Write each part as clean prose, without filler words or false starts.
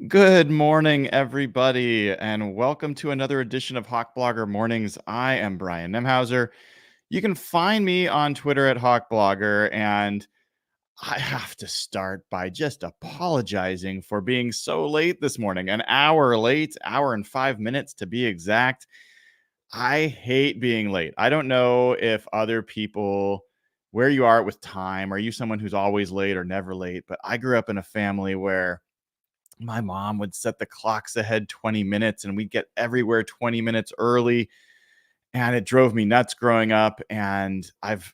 Good morning, everybody, and welcome to another edition of Hawk Blogger Mornings. I am Brian Nemhauser. You can find me on Twitter at Hawk Blogger, and I have to start by just apologizing for being so late this morning. An hour late, hour and 5 minutes to be exact. I hate being late. I don't know if other people, where you are with time, are you someone who's always late or never late? But I grew up in a family where my mom would set the clocks ahead 20 minutes and we'd get everywhere 20 minutes early. And it drove me nuts growing up. And I've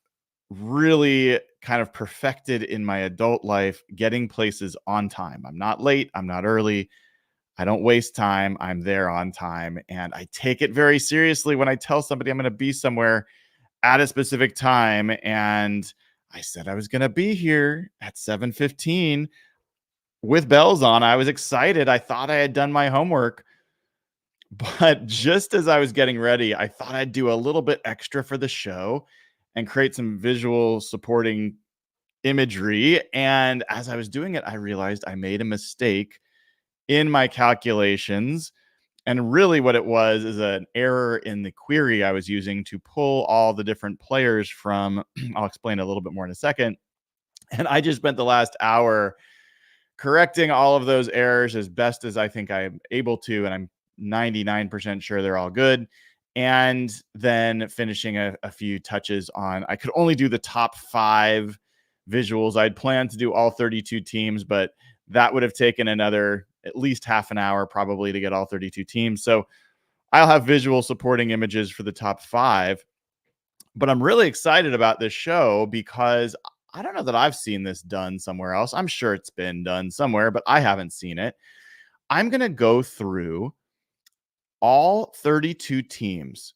really kind of perfected in my adult life getting places on time. I'm not late. I'm not early. I don't waste time. I'm there on time. And I take it very seriously when I tell somebody I'm going to be somewhere at a specific time. And I said I was going to be here at 7:15 with bells on. I was excited. I thought I had done my homework, but just as I was getting ready, I thought I'd do a little bit extra for the show and create some visual supporting imagery. And as I was doing it, I realized I made a mistake in my calculations. And really, what it was is an error in the query I was using to pull all the different players from. I'll explain a little bit more in a second. And I just spent the last hour correcting all of those errors as best as I think I'm able to. And I'm 99% sure they're all good. And then finishing a few touches on, I could only do the top 5 visuals. I'd planned to do all 32 teams, but that would have taken another at least half an hour probably to get all 32 teams. So I'll have visual supporting images for the top 5. But I'm really excited about this show because I don't know that I've seen this done somewhere else. I'm sure it's been done somewhere, but I haven't seen it. I'm going to go through all 32 teams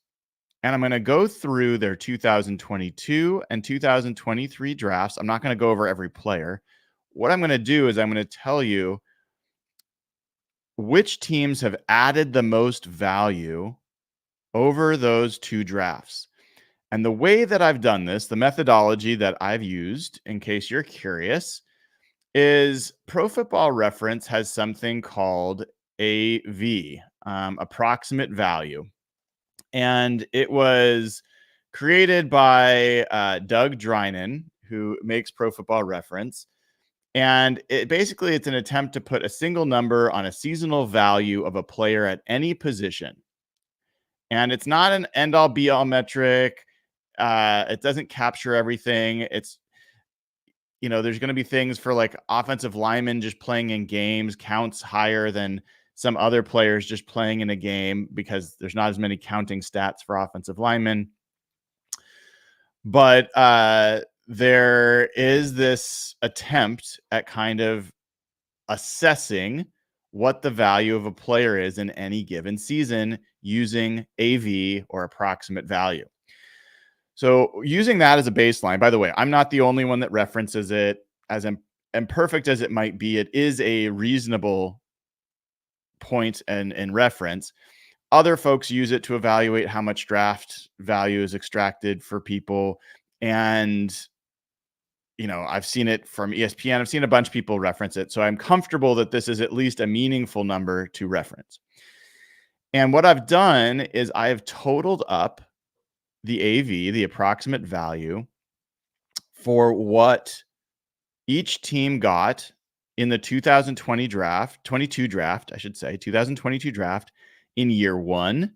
and I'm going to go through their 2022 and 2023 drafts. I'm not going to go over every player. What I'm going to do is I'm going to tell you which teams have added the most value over those 2 drafts. And the way that I've done this, the methodology that I've used, in case you're curious, is Pro Football Reference has something called AV, Approximate Value. And it was created by Doug Drynan, who makes Pro Football Reference. And it's an attempt to put a single number on a seasonal value of a player at any position. And it's not an end-all be-all metric. It doesn't capture everything. It's, there's going to be things for like offensive linemen just playing in games counts higher than some other players just playing in a game because there's not as many counting stats for offensive linemen. But there is this attempt at kind of assessing what the value of a player is in any given season using AV or approximate value. So using that as a baseline, by the way, I'm not the only one that references it. As imperfect as it might be, it is a reasonable point and reference. Other folks use it to evaluate how much draft value is extracted for people. And, I've seen it from ESPN. I've seen a bunch of people reference it. So I'm comfortable that this is at least a meaningful number to reference. And what I've done is I have totaled up the AV, the approximate value, for what each team got in the 2022 draft in year 1.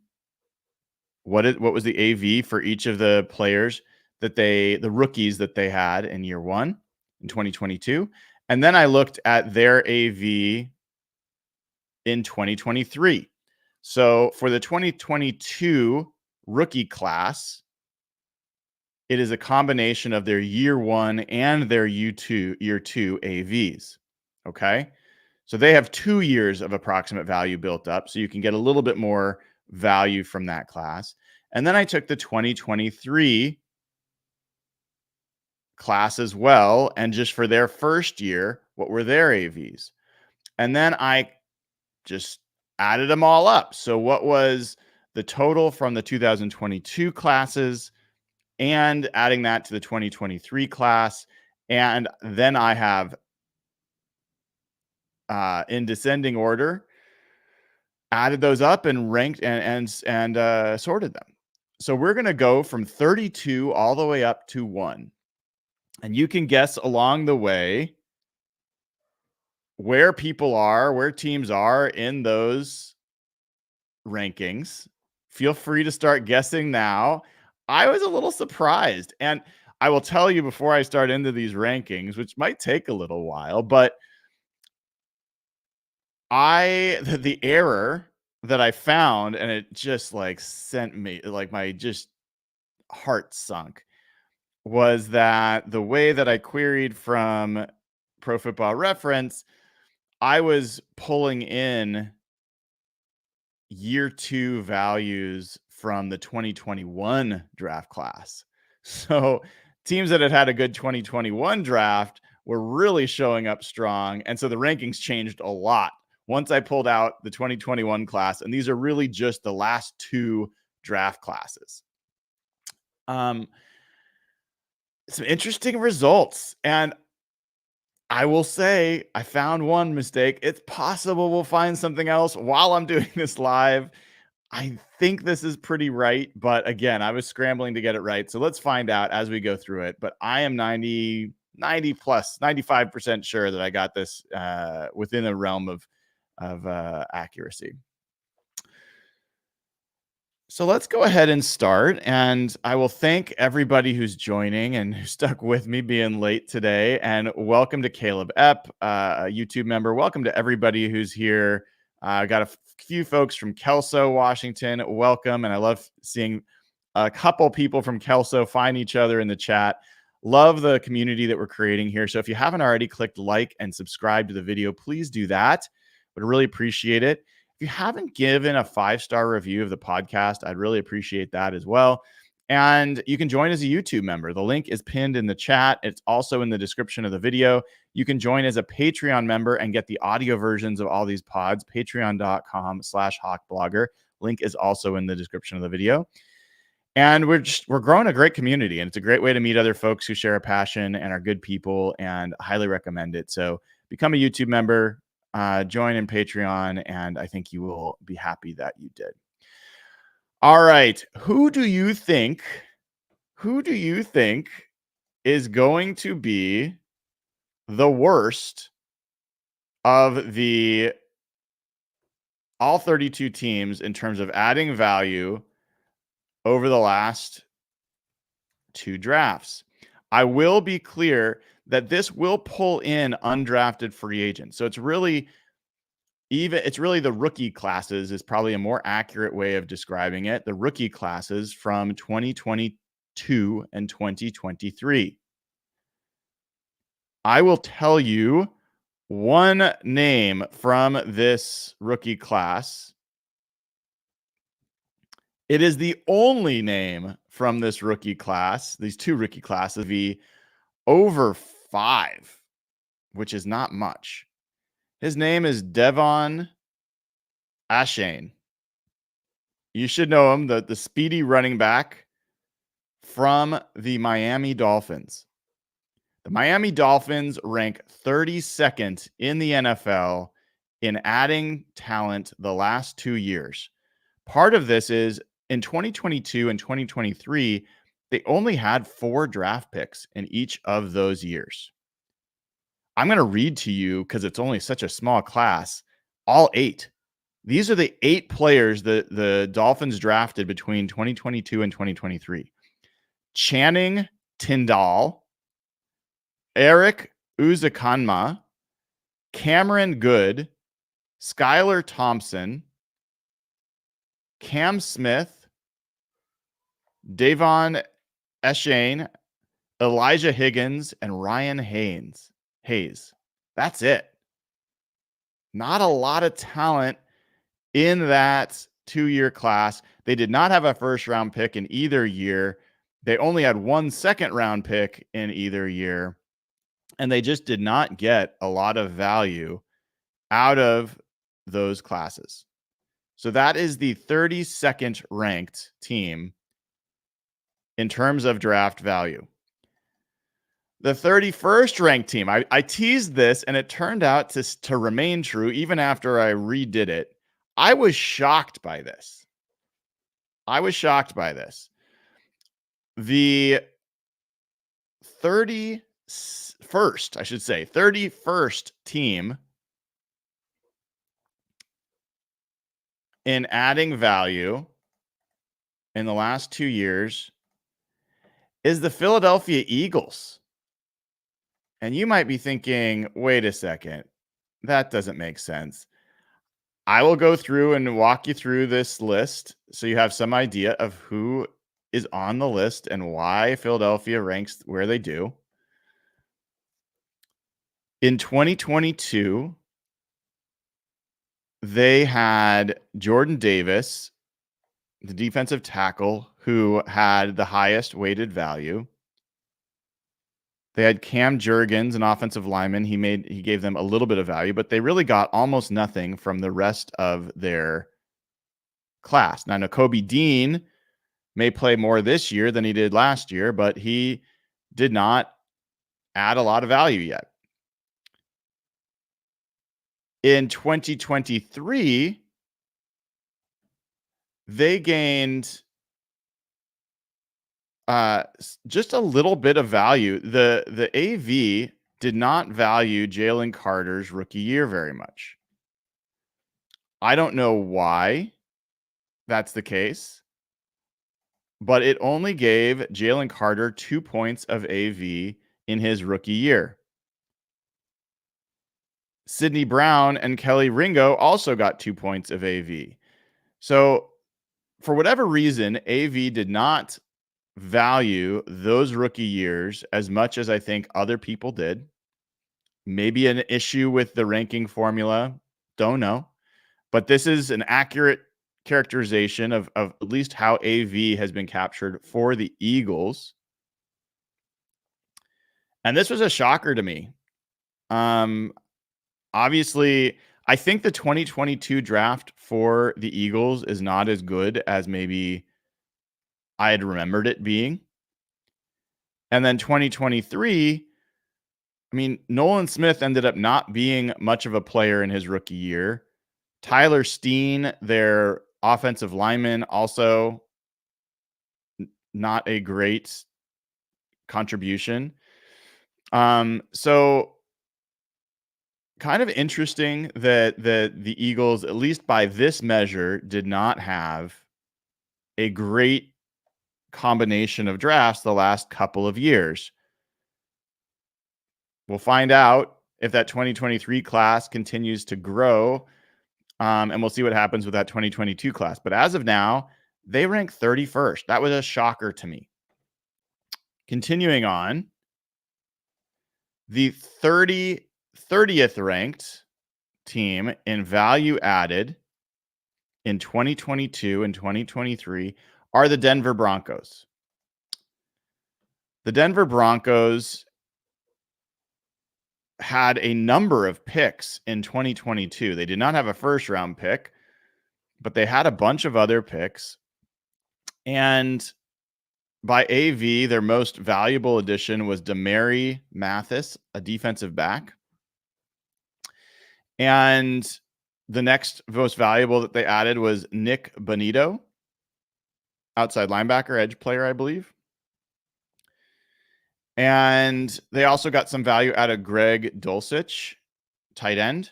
What was the AV for each of the players the rookies that they had in year 1 in 2022? And then I looked at their AV in 2023. So for the 2022 rookie class, it is a combination of their year 1 and their year 2 AVs. Okay. So they have 2 years of approximate value built up. So you can get a little bit more value from that class. And then I took the 2023 class as well. And just for their first year, what were their AVs? And then I just added them all up. So what was the total from the 2022 classes and adding that to the 2023 class? And then I have in descending order, added those up and ranked and sorted them. So we're going to go from 32 all the way up to 1. And you can guess along the way where people are, where teams are in those rankings. Feel free to start guessing now. I was a little surprised. And I will tell you before I start into these rankings, which might take a little while, but the error that I found, and it just like sent me, like my just heart sunk, was that the way that I queried from Pro Football Reference, I was pulling in year 2 values from the 2021 draft class. So teams that had a good 2021 draft were really showing up strong. And so the rankings changed a lot once I pulled out the 2021 class. And these are really just the last 2 draft classes. Some interesting results. And I will say I found one mistake. It's possible we'll find something else while I'm doing this live. I think this is pretty right, but again, I was scrambling to get it right. So let's find out as we go through it. But I am 90 plus 95% sure that I got this within a realm of accuracy. So let's go ahead and start. And I will thank everybody who's joining and who stuck with me being late today. And welcome to Caleb Epp, a YouTube member. Welcome to everybody who's here. I got a few folks from Kelso, Washington. Welcome. And I love seeing a couple people from Kelso find each other in the chat. Love the community that we're creating here. So if you haven't already clicked like and subscribe to the video, please do that. Would really appreciate it. If you haven't given a 5-star review of the podcast, I'd really appreciate that as well. And you can join as a YouTube member. The link is pinned in the chat. It's also in the description of the video. You can join as a Patreon member and get the audio versions of all these pods, patreon.com/hawkblogger. Link is also in the description of the video. And we're growing a great community, and it's a great way to meet other folks who share a passion and are good people, and I highly recommend it. So become a YouTube member, join in Patreon, and I think you will be happy that you did. All right. Who do you think is going to be the worst of the all 32 teams in terms of adding value over the last 2 drafts? I will be clear that this will pull in undrafted free agents. So it's really the rookie classes is probably a more accurate way of describing it. The rookie classes from 2022 and 2023. I will tell you one name from this rookie class. It is the only name from this rookie class, these 2 rookie classes, be over 5, which is not much. His name is Devon Achane. You should know him, the speedy running back from the Miami Dolphins. The Miami Dolphins rank 32nd in the NFL in adding talent the last 2 years. Part of this is in 2022 and 2023, they only had 4 draft picks in each of those years. I'm going to read to you, because it's only such a small class, all 8. These are the 8 players that the Dolphins drafted between 2022 and 2023. Channing Tindall, Eric Uzukanma, Cameron Good, Skylar Thompson, Cam Smith, Devon Achane, Elijah Higgins, and Ryan Hayes. That's it. Not a lot of talent in that 2-year class. They did not have a first-round pick in either year. They only had 1 second-round pick in either year. And they just did not get a lot of value out of those classes. So that is the 32nd ranked team in terms of draft value. The 31st ranked team. I teased this and it turned out to remain true even after I redid it. I was shocked by this. I was shocked by this. The 31st, I should say, 31st team in adding value in the last 2 years is the Philadelphia Eagles. And you might be thinking, wait a second, that doesn't make sense. I will go through and walk you through this list so you have some idea of who is on the list and why Philadelphia ranks where they do. In 2022, they had Jordan Davis, the defensive tackle, who had the highest weighted value. They had Cam Jurgens, an offensive lineman. He gave them a little bit of value, but they really got almost nothing from the rest of their class. Now, Nakobe Dean may play more this year than he did last year, but he did not add a lot of value yet. In 2023, they gained just a little bit of value. The AV did not value Jalen Carter's rookie year very much. I don't know why that's the case, but it only gave Jalen Carter 2 points of AV in his rookie year. Sidney Brown and Kelly Ringo also got 2 points of AV. So for whatever reason, AV did not value those rookie years as much as I think other people did. Maybe an issue with the ranking formula. Don't know. But this is an accurate characterization of at least how AV has been captured for the Eagles. And this was a shocker to me. Obviously, I think the 2022 draft for the Eagles is not as good as maybe I had remembered it being. And then 2023, I mean, Nolan Smith ended up not being much of a player in his rookie year. Tyler Steen, their offensive lineman, also not a great contribution. So kind of interesting that the Eagles, at least by this measure, did not have a great combination of drafts the last couple of years. We'll find out if that 2023 class continues to grow, and we'll see what happens with that 2022 class. But as of now, they rank 31st. That was a shocker to me. Continuing on, the 30th ranked team in value added in 2022 and 2023 are the Denver Broncos. The Denver Broncos had a number of picks in 2022. They did not have a first round pick, but they had a bunch of other picks. And by AV, their most valuable addition was Demary Mathis, a defensive back. And the next most valuable that they added was Nick Bonito, outside linebacker, edge player, I believe. And they also got some value out of Greg Dulcich, tight end.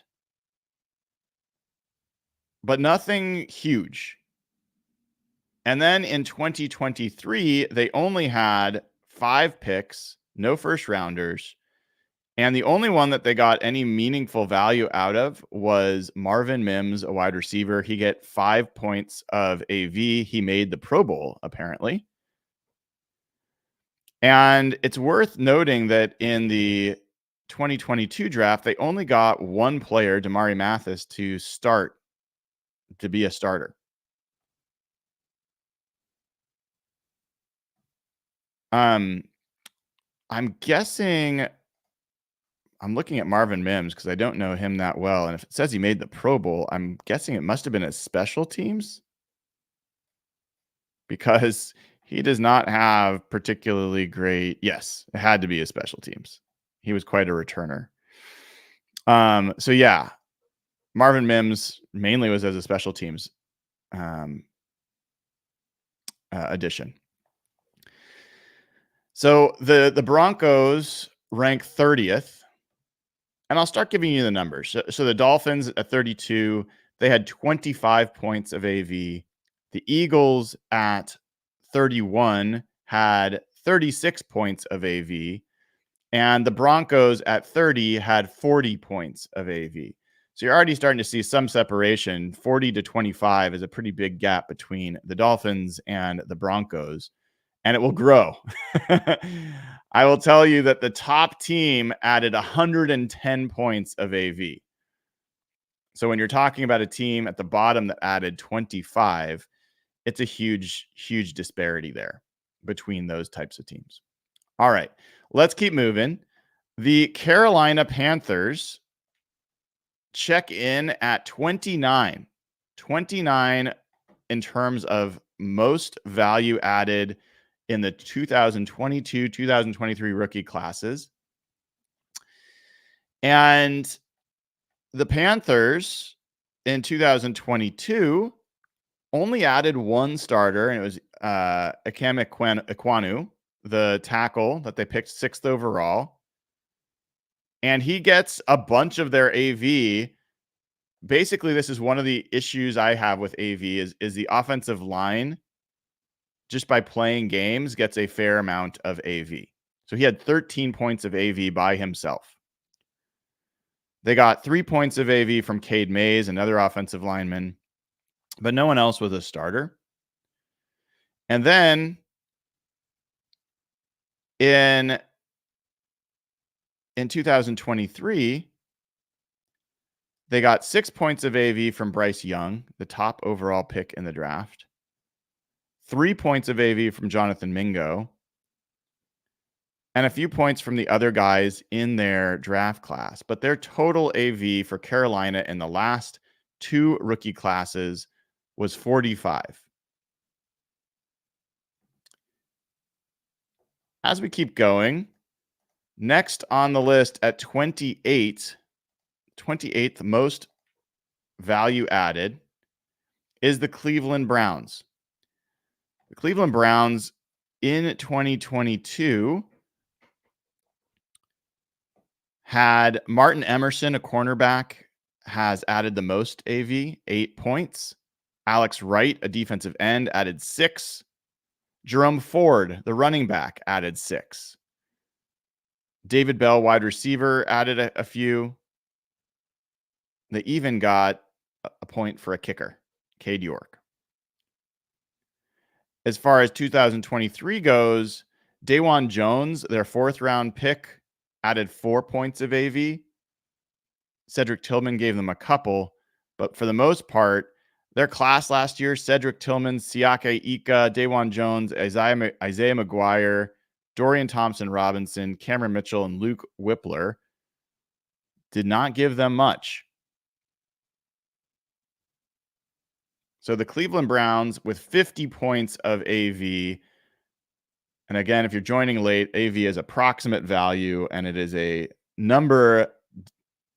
But nothing huge. And then in 2023, they only had 5 picks, no first rounders. And the only one that they got any meaningful value out of was Marvin Mims, a wide receiver. He got 5 points of AV. He made the Pro Bowl, apparently. And it's worth noting that in the 2022 draft, they only got one player, Demary Mathis, to be a starter. I'm guessing, I'm looking at Marvin Mims because I don't know him that well. And if it says he made the Pro Bowl, I'm guessing it must have been a special teams because He does not have particularly great. Yes, it had to be his special teams. He was quite a returner. So yeah, Marvin Mims mainly was as a special teams addition. So the Broncos rank 30th, and I'll start giving you the numbers. So the Dolphins at 32, they had 25 points of AV. The Eagles at 31 had 36 points of AV. And the Broncos at 30 had 40 points of AV. So you're already starting to see some separation. 40 to 25 is a pretty big gap between the Dolphins and the Broncos, and it will grow. I will tell you that the top team added 110 points of AV. So when you're talking about a team at the bottom that added 25, it's a huge, huge disparity there between those types of teams. All right, let's keep moving. The Carolina Panthers check in at 29. 29 in terms of most value added in the 2022-2023 rookie classes. And the Panthers in 2022 only added one starter, and it was Ekam Ekwonu, the tackle that they picked 6th overall. And he gets a bunch of their AV. Basically, this is one of the issues I have with AV is the offensive line, just by playing games, gets a fair amount of AV. So he had 13 points of AV by himself. They got 3 points of AV from Cade Mays, another offensive lineman, but no one else was a starter. And then in 2023, they got 6 points of AV from Bryce Young, the top overall pick in the draft. 3 points of AV from Jonathan Mingo. And a few points from the other guys in their draft class. But their total AV for Carolina in the last 2 rookie classes was 45. As we keep going, next on the list at 28th most value added is the Cleveland Browns. The Cleveland Browns in 2022 had Martin Emerson, a cornerback, has added the most AV, 8 points. Alex Wright, a defensive end, added 6. Jerome Ford, the running back, added 6. David Bell, wide receiver, added a few. They even got a point for a kicker, Cade York. As far as 2023 goes, Dawan Jones, their 4th round pick, added 4 points of AV. Cedric Tillman gave them a couple, but for the most part, their class last year, Cedric Tillman, Siaka Ika, Dawan Jones, Isaiah McGuire, Dorian Thompson-Robinson, Cameron Mitchell, and Luke Whippler, did not give them much. So the Cleveland Browns with 50 points of AV. And again, if you're joining late, AV is approximate value, and it is a number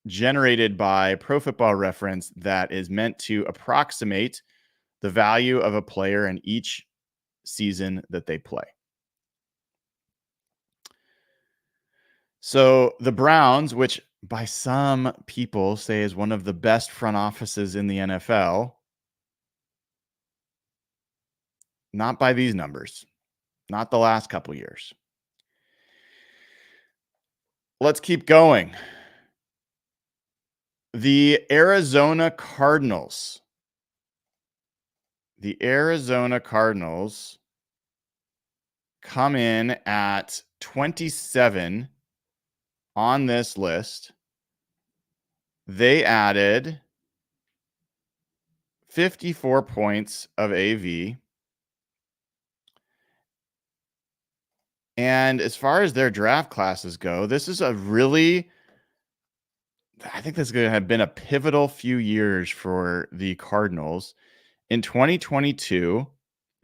generated by Pro Football Reference that is meant to approximate the value of a player in each season that they play. So the Browns, which by some people say is one of the best front offices in the NFL, not by these numbers, not the last couple years. Let's keep going. The Arizona Cardinals. The Arizona Cardinals come in at 27 on this list. They added 54 points of AV. And as far as their draft classes go, this is I think this is going to have been a pivotal few years for the Cardinals. In 2022,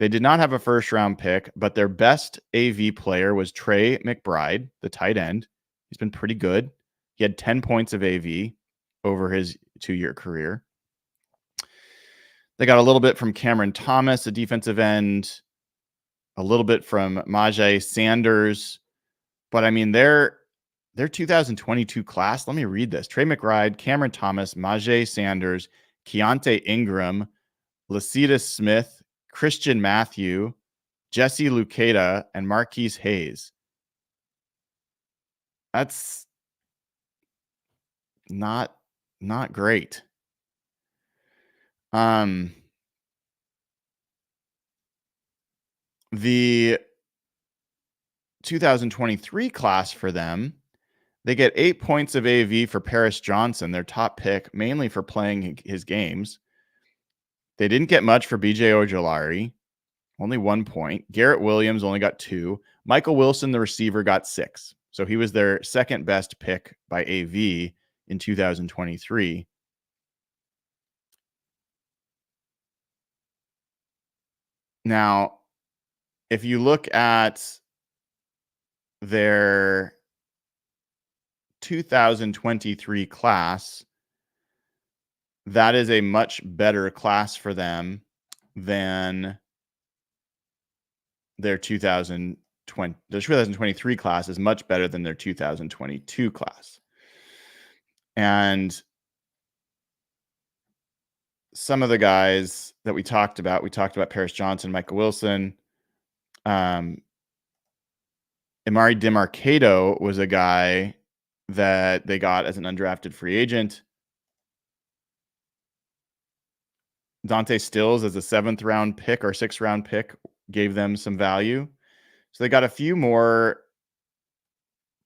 They did not have a first-round pick, but their best AV player was Trey McBride, the tight end. He's been pretty good. He had 10 points of AV over his 2-year career. They got a little bit from Cameron Thomas, a defensive end, a little bit from Majay Sanders. But I mean, their 2022 class, let me read this. Trey McBride, Cameron Thomas, Majay Sanders, Keontae Ingram, Lecitus Smith, Christian Matthew, Jesse Lucada, and Marquise Hayes. That's not great. The 2023 class for them, they get 8 points of AV for Paris Johnson, their top pick, mainly for playing his games. They didn't get much for BJ Ojolari, only 1 point. Garrett Williams only got 2. Michael Wilson, the receiver, got 6. So he was their second best pick by AV in 2023. Now, if you look at their 2023 class, that is a much better class for them than their 2023 class is much better than their 2022 class. And some of the guys that we talked about Paris Johnson, Michael Wilson, Amari DeMarcado was a guy that they got as an undrafted free agent. Dante Stills as a 7th round pick or 6th round pick gave them some value. So they got a few more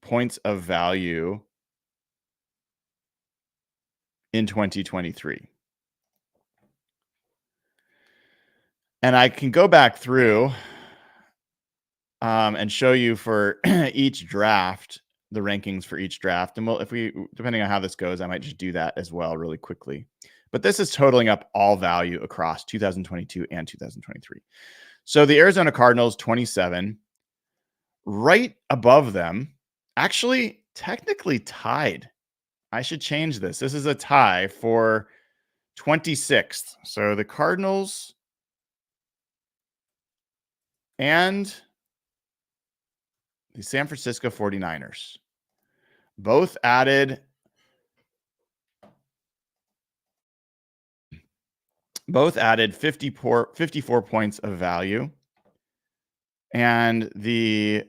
points of value in 2023. And I can go back through and show you for each draft, the rankings for each draft. And depending on how this goes, I might just do that as well really quickly. But this is totaling up all value across 2022 and 2023. So the Arizona Cardinals, 27, right above them, actually technically tied. I should change this. This is a tie for 26th. So the Cardinals and the San Francisco 49ers both added 54 points of value. And the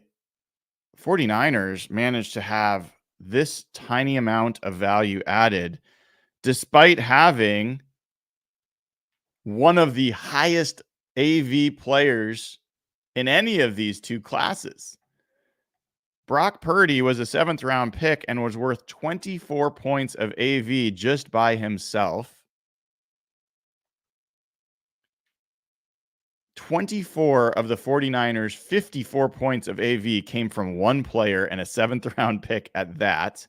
49ers managed to have this tiny amount of value added despite having one of the highest AV players in any of these two classes. Brock Purdy was a 7th round pick and was worth 24 points of AV just by himself. 24 of the 49ers' 54 points of AV came from one player and a 7th round pick at that.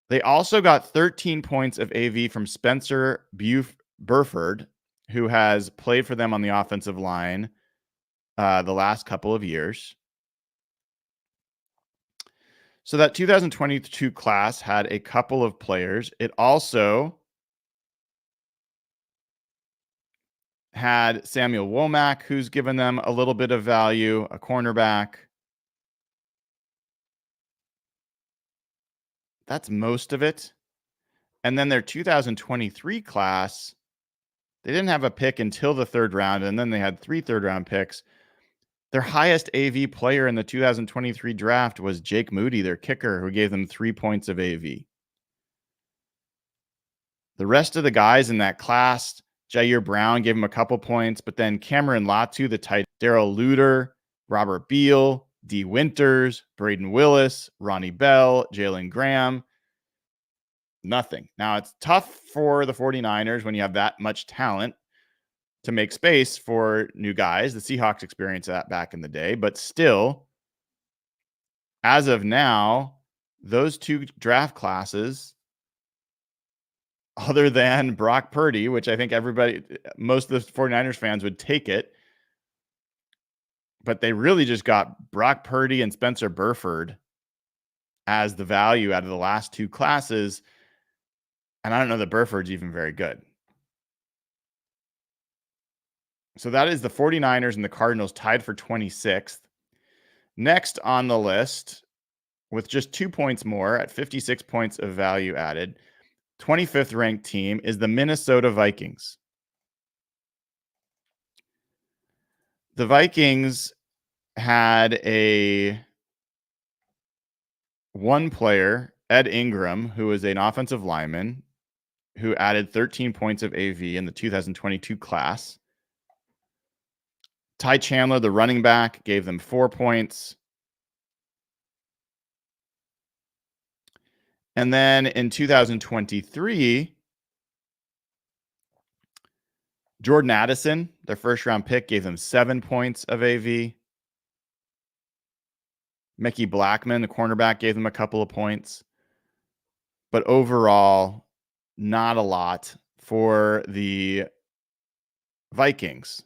They also got 13 points of AV from Spencer Burford, who has played for them on the offensive line the last couple of years. So that 2022 class had a couple of players. It also had Samuel Womack, who's given them a little bit of value, a cornerback. That's most of it. And then their 2023 class, they didn't have a pick until the 3rd round, and then they had 3 third-round picks. Their highest AV player in the 2023 draft was Jake Moody, their kicker, who gave them 3 points of AV. The rest of the guys in that class, Jair Brown gave him a couple points, but then Cameron Latu, the tight, Daryl Luter, Robert Beal, D. Winters, Braden Willis, Ronnie Bell, Jalen Graham, nothing. Now, it's tough for the 49ers when you have that much talent to make space for new guys. The Seahawks experienced that back in the day, but still, as of now, those two draft classes other than Brock Purdy, which I think most of the 49ers fans would take it. But they really just got Brock Purdy and Spencer Burford as the value out of the last two classes. And I don't know that Burford's even very good. So that is the 49ers and the Cardinals tied for 26th. Next on the list, with just 2 points more at 56 points of value added, 25th ranked team is the Minnesota Vikings. The Vikings had one player, Ed Ingram, who is an offensive lineman, who added 13 points of AV in the 2022 class. Ty Chandler, the running back, gave them 4 points. And then in 2023, Jordan Addison, their first round pick, gave them 7 points of AV. Mickey Blackman, the cornerback, gave them a couple of points. But overall, not a lot for the Vikings.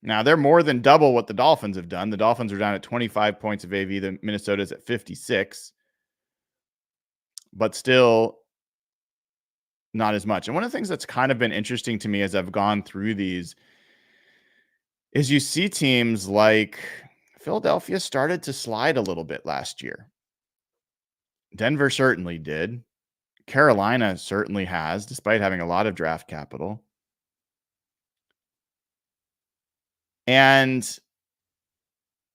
Now, they're more than double what the Dolphins have done. The Dolphins are down at 25 points of AV. The Minnesota's at 56. But still not as much. And one of the things that's kind of been interesting to me as I've gone through these is you see teams like Philadelphia started to slide a little bit last year. Denver certainly did. Carolina certainly has, despite having a lot of draft capital. And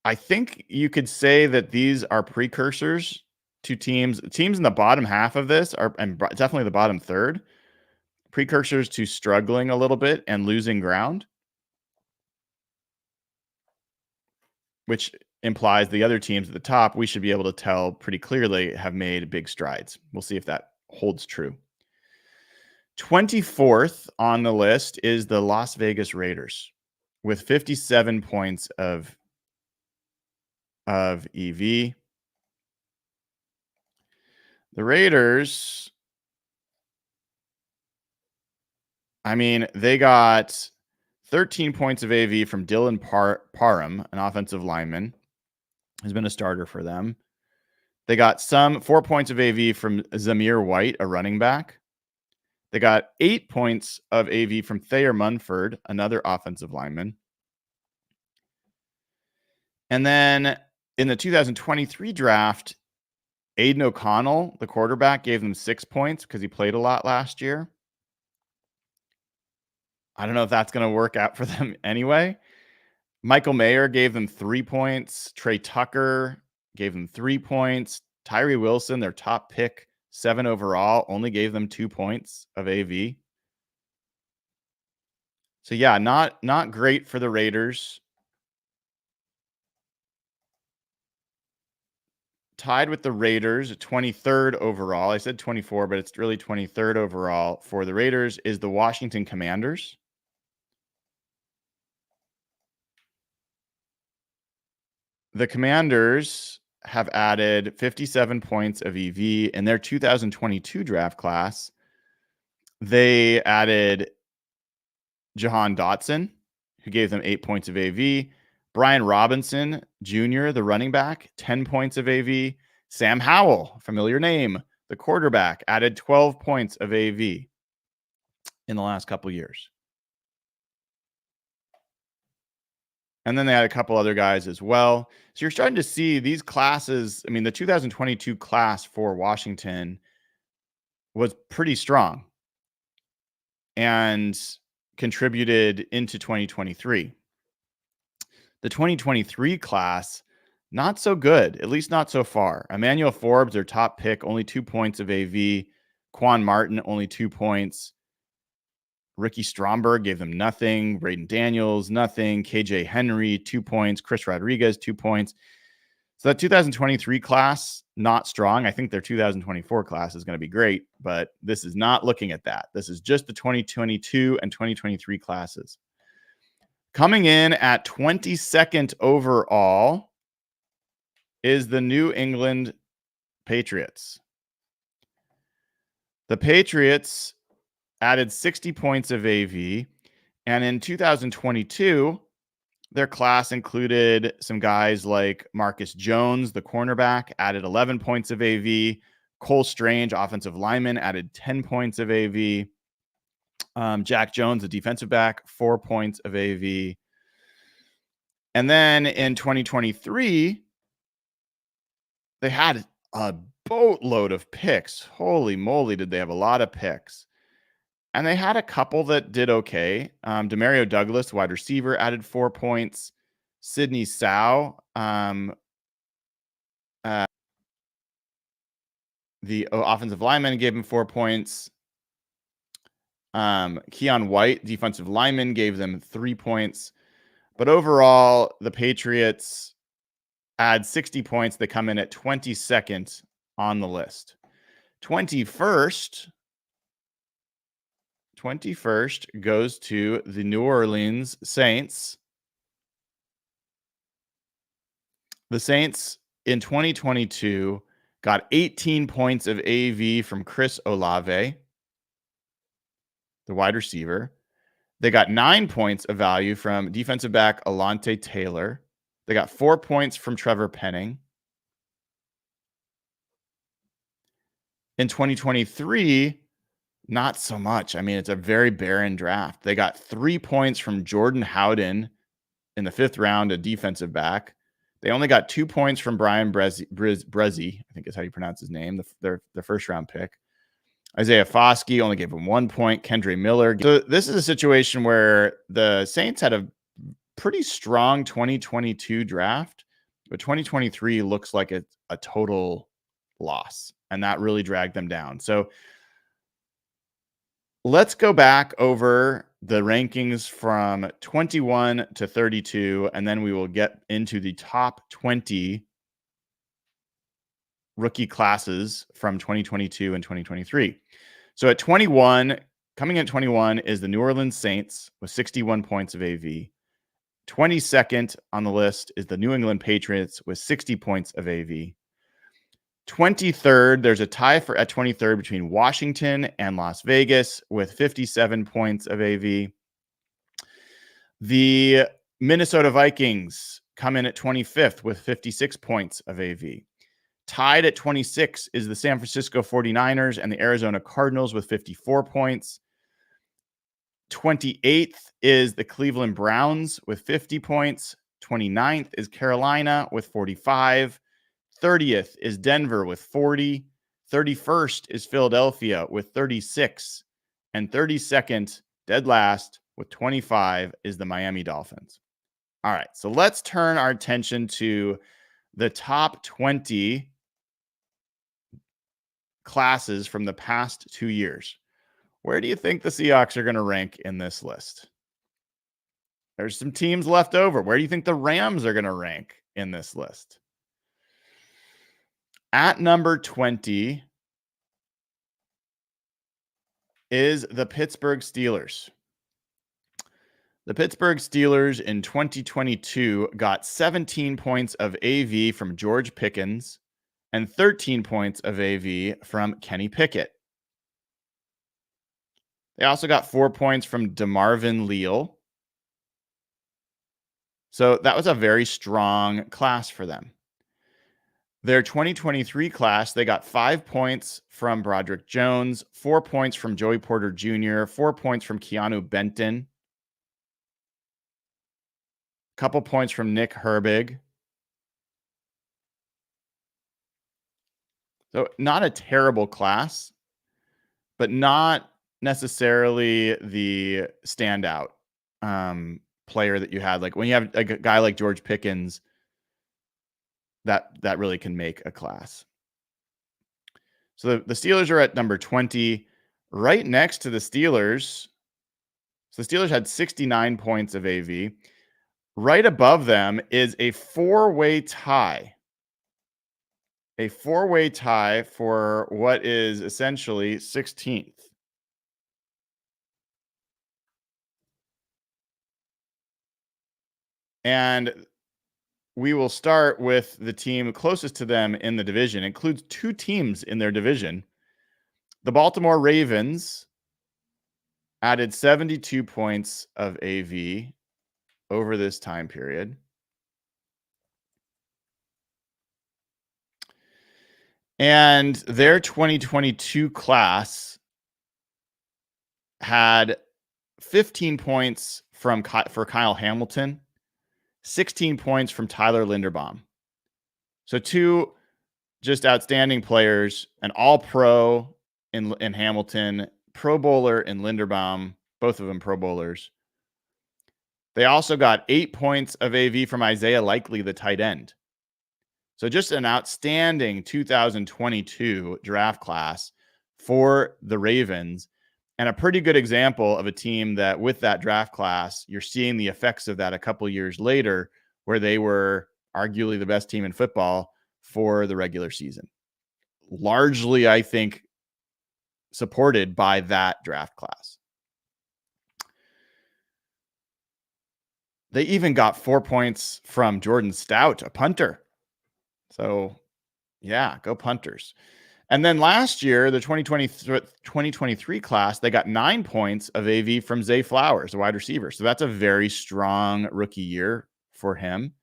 I think you could say that these are precursors to teams in the bottom half of this are, and definitely the bottom third, precursors to struggling a little bit and losing ground, which implies the other teams at the top, we should be able to tell pretty clearly, have made big strides. We'll see if that holds true. 24th on the list is the Las Vegas Raiders with 57 points of EV. The Raiders, I mean, they got 13 points of AV from Dylan Parham, an offensive lineman, who's been a starter for them. They got 4 points of AV from Zamir White, a running back. They got 8 points of AV from Thayer Munford, another offensive lineman. And then in the 2023 draft, Aiden O'Connell, the quarterback, gave them 6 points because he played a lot last year. I don't know if that's going to work out for them anyway. Michael Mayer gave them 3 points. Trey Tucker gave them 3 points. Tyree Wilson, their top pick, 7 overall, only gave them 2 points of AV. So yeah, not great for the Raiders. Tied with the Raiders, 23rd overall. I said 24, but it's really 23rd overall for the Raiders is the Washington Commanders. The Commanders have added 57 points of EV in their 2022 draft class. They added Jahan Dotson, who gave them 8 points of AV. Brian Robinson Jr., the running back, 10 points of AV. Sam Howell, familiar name, the quarterback, added 12 points of AV in the last couple years. And then they had a couple other guys as well. So you're starting to see these classes. I mean, the 2022 class for Washington was pretty strong and contributed into 2023. The 2023 class, not so good, at least not so far. Emmanuel Forbes, their top pick, only 2 points of AV. Quan Martin, only 2 points. Ricky Stromberg gave them nothing. Braden Daniels, nothing. KJ Henry, 2 points. Chris Rodriguez, 2 points. So that 2023 class, not strong. I think their 2024 class is going to be great, but this is not looking at that. This is just the 2022 and 2023 classes. Coming in at 22nd overall is the New England Patriots. The Patriots added 60 points of AV, and in 2022, their class included some guys like Marcus Jones, the cornerback, added 11 points of AV. Cole Strange, offensive lineman, added 10 points of AV. Jack Jones, the defensive back, 4 points of AV. And then in 2023, they had a boatload of picks. Holy moly, did they have a lot of picks. And they had a couple that did okay. Demario Douglas, wide receiver, added 4 points. Sidney Sow, the offensive lineman, gave him 4 points. Keon White, defensive lineman, gave them 3 points. But overall, the Patriots add 60 points. They come in at 22nd on the list. 21st goes to the New Orleans Saints. The Saints in 2022 got 18 points of AV from Chris Olave, the wide receiver. They got 9 points of value from defensive back Alontae Taylor. They got 4 points from Trevor Penning. In 2023, not so much. I mean, it's a very barren draft. They got 3 points from Jordan Howden in the 5th round, a defensive back. They only got 2 points from Brian Brezzi, I think is how you pronounce his name, their first round pick. Isaiah Foskey only gave him 1 point. Kendre Miller. So this is a situation where the Saints had a pretty strong 2022 draft, but 2023 looks like a total loss, and that really dragged them down. So let's go back over the rankings from 21 to 32, and then we will get into the top 20 rookie classes from 2022 and 2023. So at 21, coming in at 21 is the New Orleans Saints with 61 points of AV. 22nd on the list is the New England Patriots with 60 points of AV. 23rd, there's a tie at 23rd between Washington and Las Vegas with 57 points of AV. The Minnesota Vikings come in at 25th with 56 points of AV. Tied at 26 is the San Francisco 49ers and the Arizona Cardinals with 54 points. 28th is the Cleveland Browns with 50 points. 29th is Carolina with 45. 30th is Denver with 40. 31st is Philadelphia with 36. And 32nd, dead last, with 25 is the Miami Dolphins. All right, so let's turn our attention to the top 20 classes from the past 2 years. Where do you think the Seahawks are going to rank in this list? There's some teams left over. Where do you think the Rams are going to rank in this list? At number 20 is the Pittsburgh Steelers. The Pittsburgh Steelers in 2022 got 17 points of AV from George Pickens and 13 points of AV from Kenny Pickett. They also got 4 points from DeMarvin Leal. So that was a very strong class for them. Their 2023 class, they got 5 points from Broderick Jones, 4 points from Joey Porter Jr., 4 points from Keanu Benton, a couple points from Nick Herbig. So not a terrible class, but not necessarily the standout player that you had. Like when you have a guy like George Pickens, that really can make a class. So the Steelers are at number 20, right next to the Steelers. So the Steelers had 69 points of AV. Right above them is a four-way tie. A four-way tie for what is essentially 16th. And we will start with the team closest to them in the division. It includes 2 teams in their division. The Baltimore Ravens added 72 points of AV over this time period. And their 2022 class had 15 points for Kyle Hamilton, 16 points from Tyler Linderbaum. So two just outstanding players, an all-pro in Hamilton, Pro Bowler in Linderbaum, both of them Pro Bowlers. They also got 8 points of AV from Isaiah Likely, the tight end. So just an outstanding 2022 draft class for the Ravens, and a pretty good example of a team that with that draft class, you're seeing the effects of that a couple years later, where they were arguably the best team in football for the regular season. Largely, I think, supported by that draft class. They even got 4 points from Jordan Stout, a punter. So, yeah, go punters. And then last year, the 2023 class, they got 9 points of AV from Zay Flowers, a wide receiver. So that's a very strong rookie year for him.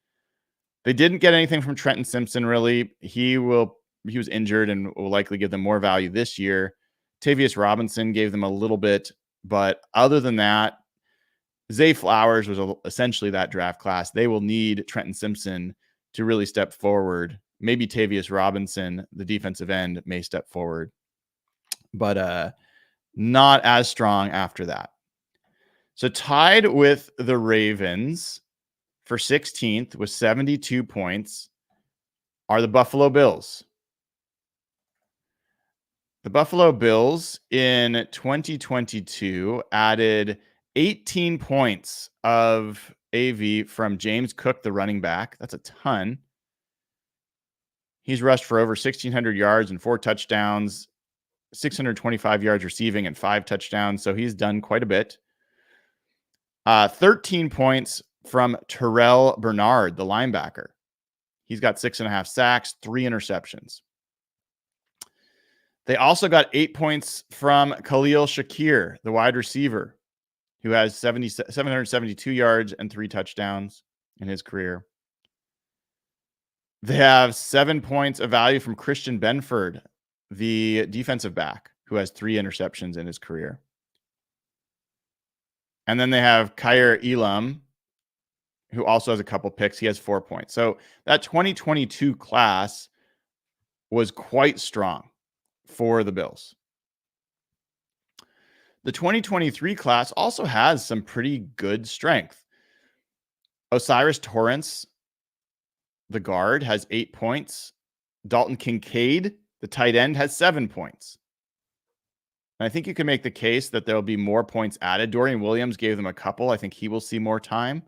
They didn't get anything from Trenton Simpson, really. He was injured and will likely give them more value this year. Tavius Robinson gave them a little bit. But other than that, Zay Flowers was essentially that draft class. They will need Trenton Simpson to really step forward. Maybe Tavius Robinson, the defensive end, may step forward, but not as strong after that. So tied with the Ravens for 16th with 72 points are the Buffalo Bills. The Buffalo Bills in 2022 added 18 points of AV from James Cook, the running back. That's a ton. He's rushed for over 1,600 yards and 4 touchdowns, 625 yards receiving and 5 touchdowns. So he's done quite a bit. 13 points from Terrell Bernard, the linebacker. He's got 6.5 sacks, 3 interceptions. They also got 8 points from Khalil Shakir, the wide receiver, who has 772 yards and 3 touchdowns in his career. They have 7 points of value from Christian Benford, the defensive back, who has 3 interceptions in his career. And then they have Khair Elam, who also has a couple picks. He has 4 points. So that 2022 class was quite strong for the Bills. The 2023 class also has some pretty good strength. Osiris Torrance, the guard, has 8 points. Dalton Kincaid, the tight end, has 7 points. And I think you can make the case that there'll be more points added. Dorian Williams gave them a couple. I think he will see more time.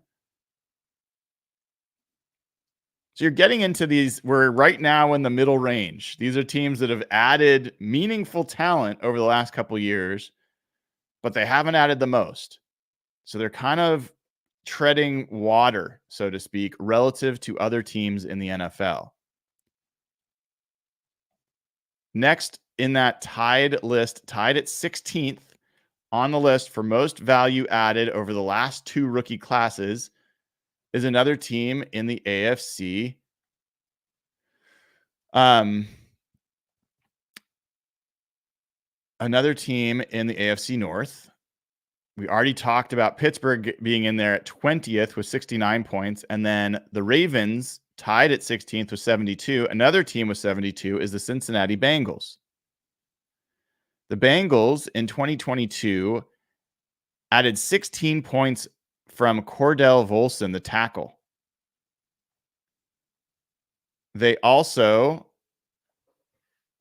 So you're getting into these. We're right now in the middle range. These are teams that have added meaningful talent over the last couple of years, but they haven't added the most. So they're kind of treading water, so to speak, relative to other teams in the NFL. Next in that tied list, tied at 16th on the list for most value added over the last 2 rookie classes, is another team in the AFC. Another team in the AFC North. We already talked about Pittsburgh being in there at 20th with 69 points. And then the Ravens tied at 16th with 72. Another team with 72 is the Cincinnati Bengals. The Bengals in 2022 added 16 points from Cordell Volson, the tackle. They also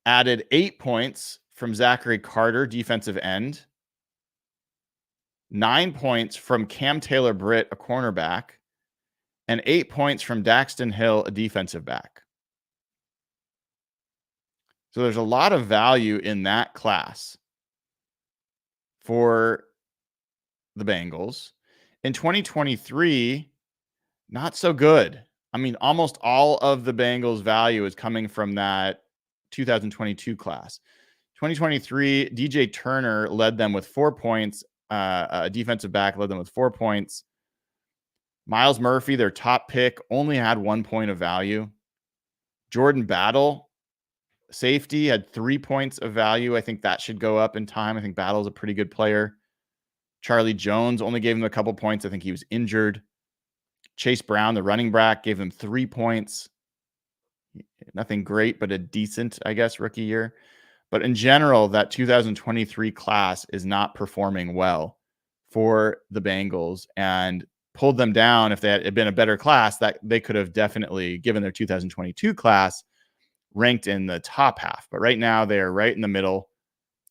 added 8 points from Zachary Carter, defensive end. 9 points from Cam Taylor-Britt, a cornerback. And 8 points from Daxton Hill, a defensive back. So there's a lot of value in that class for the Bengals. In 2023, not so good. I mean, almost all of the Bengals' value is coming from that 2022 class. 2023, DJ Turner led them with 4 points. A defensive back led them with 4 points. Miles Murphy, their top pick, only had 1 point of value. Jordan Battle, safety, had 3 points of value. I think that should go up in time. I think Battle's a pretty good player. Charlie Jones only gave him a couple points. I think he was injured. Chase Brown, the running back, gave him 3 points. Nothing great, but a decent, I guess, rookie year. But in general, that 2023 class is not performing well for the Bengals and pulled them down. If they had been a better class, that they could have definitely, given their 2022 class, ranked in the top half. But right now, they are right in the middle,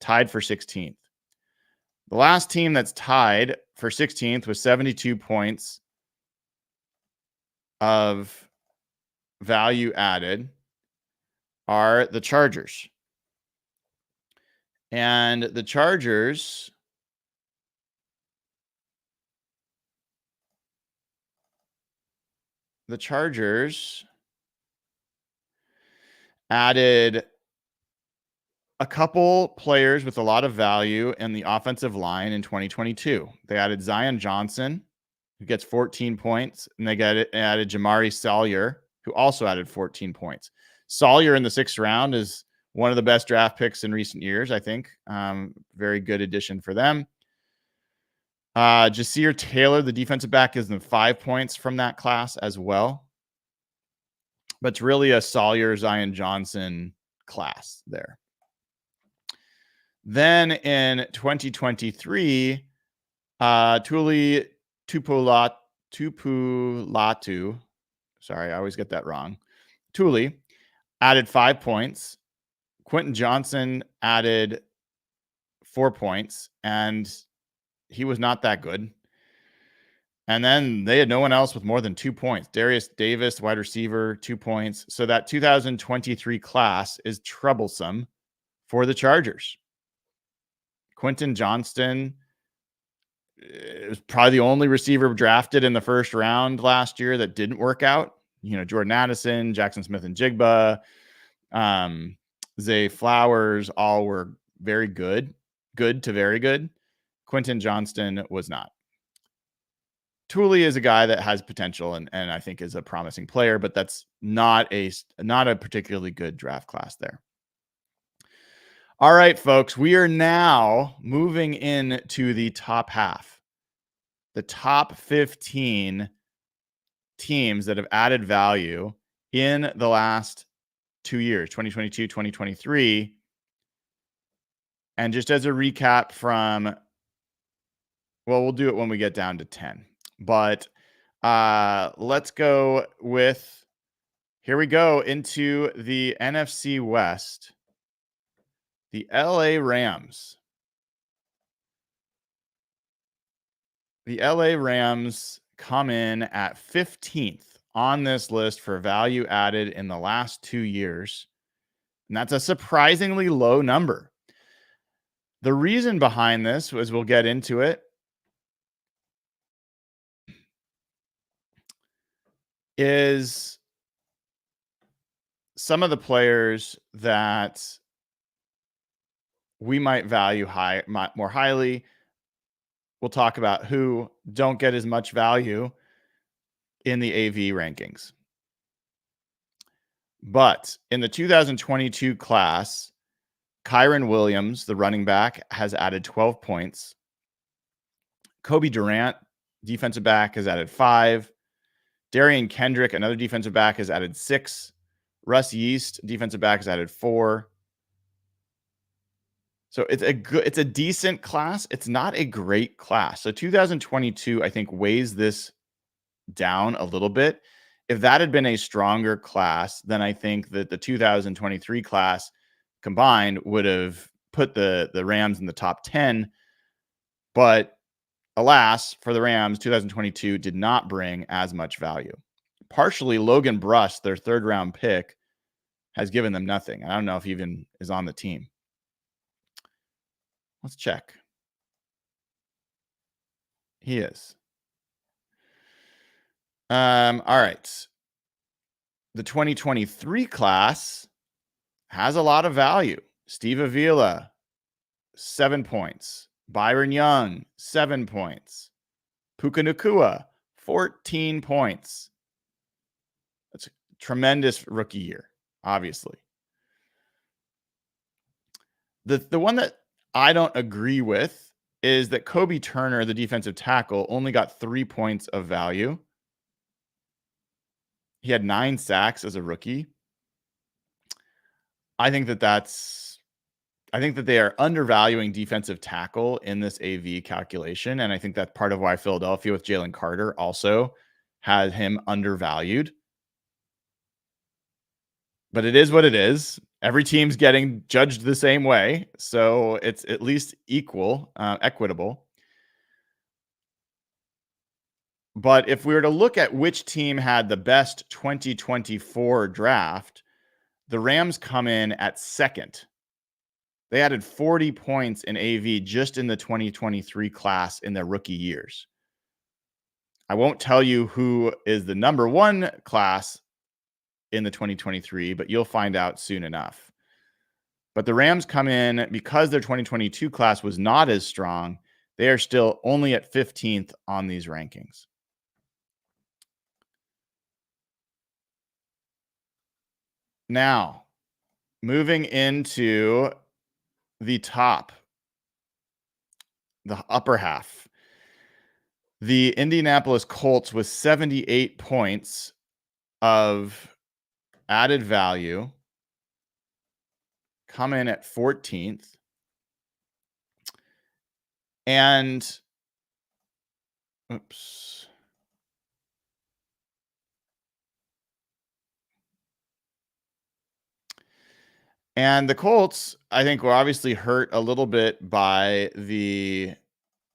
tied for 16th. The last team that's tied for 16th with 72 points of value added are the Chargers. And the Chargers added a couple players with a lot of value in the offensive line in 2022. They added Zion Johnson, who gets 14 points, and they added Jamari Salyer, who also added 14 points. Salyer in the 6th round is one of the best draft picks in recent years, I think. Very good addition for them. Jasir Taylor, the defensive back, gives them 5 points from that class as well. But it's really a Salyer, Zion Johnson class there. Then in 2023, Tuli Tupulatu, sorry, I always get that wrong. Tuli added 5 points. Quentin Johnson added 4 points, and he was not that good. And then they had no one else with more than 2 points. Darius Davis, wide receiver, 2 points. So that 2023 class is troublesome for the Chargers. Quentin Johnston was probably the only receiver drafted in the 1st round last year that didn't work out. You know, Jordan Addison, Jackson Smith and Jigba, Zay Flowers, all were very good to very good. Quentin Johnston was not. Tuli is a guy that has potential and I think is a promising player, but that's not a particularly good draft class there. All right, folks, we are now moving into the top half. The top 15 teams that have added value in the last 2 years, 2022, 2023. And just as a recap we'll do it when we get down to 10. But let's go with, here we go into the NFC West. The LA Rams. The LA Rams come in at 15th on this list for value added in the last 2 years. And that's a surprisingly low number. The reason behind this, as we'll get into it, is some of the players that we might value more highly. We'll talk about who don't get as much value in the AV rankings. But in the 2022 class, Kyron Williams, the running back, has added 12 points. Kobe Durant, defensive back, has added 5. Darian Kendrick, another defensive back, has added 6. Russ Yeast, defensive back, has added 4. So it's a decent class. It's not a great class. So 2022, I think, weighs this down a little bit. If that had been a stronger class, then I think that the 2023 class combined would have put the Rams in the top 10. But alas, for the Rams, 2022 did not bring as much value. Partially, Logan Bruss, their 3rd round pick, has given them nothing. I don't know if he even is on the team. Let's check. He is. All right. The 2023 class has a lot of value. Steve Avila, 7 points. Byron Young, 7 points. Puka Nacua, 14 points. That's a tremendous rookie year, obviously. The one that I don't agree with is that Kobe Turner, the defensive tackle, only got 3 points of value. He had 9 sacks as a rookie. I think that they are undervaluing defensive tackle in this AV calculation. And I think that's part of why Philadelphia with Jalen Carter also had him undervalued. But it is what it is. Every team's getting judged the same way. So it's at least equitable. But if we were to look at which team had the best 2024 draft, the Rams come in at second. They added 40 points in AV just in the 2023 class in their rookie years. I won't tell you who is the number one class in the 2023, but you'll find out soon enough. But the Rams come in because their 2022 class was not as strong. They are still only at 15th on these rankings. Now, moving into the top, the upper half, the Indianapolis Colts with 78 points of added value come in at 14th. And oops. And the Colts, I think, were obviously hurt a little bit by the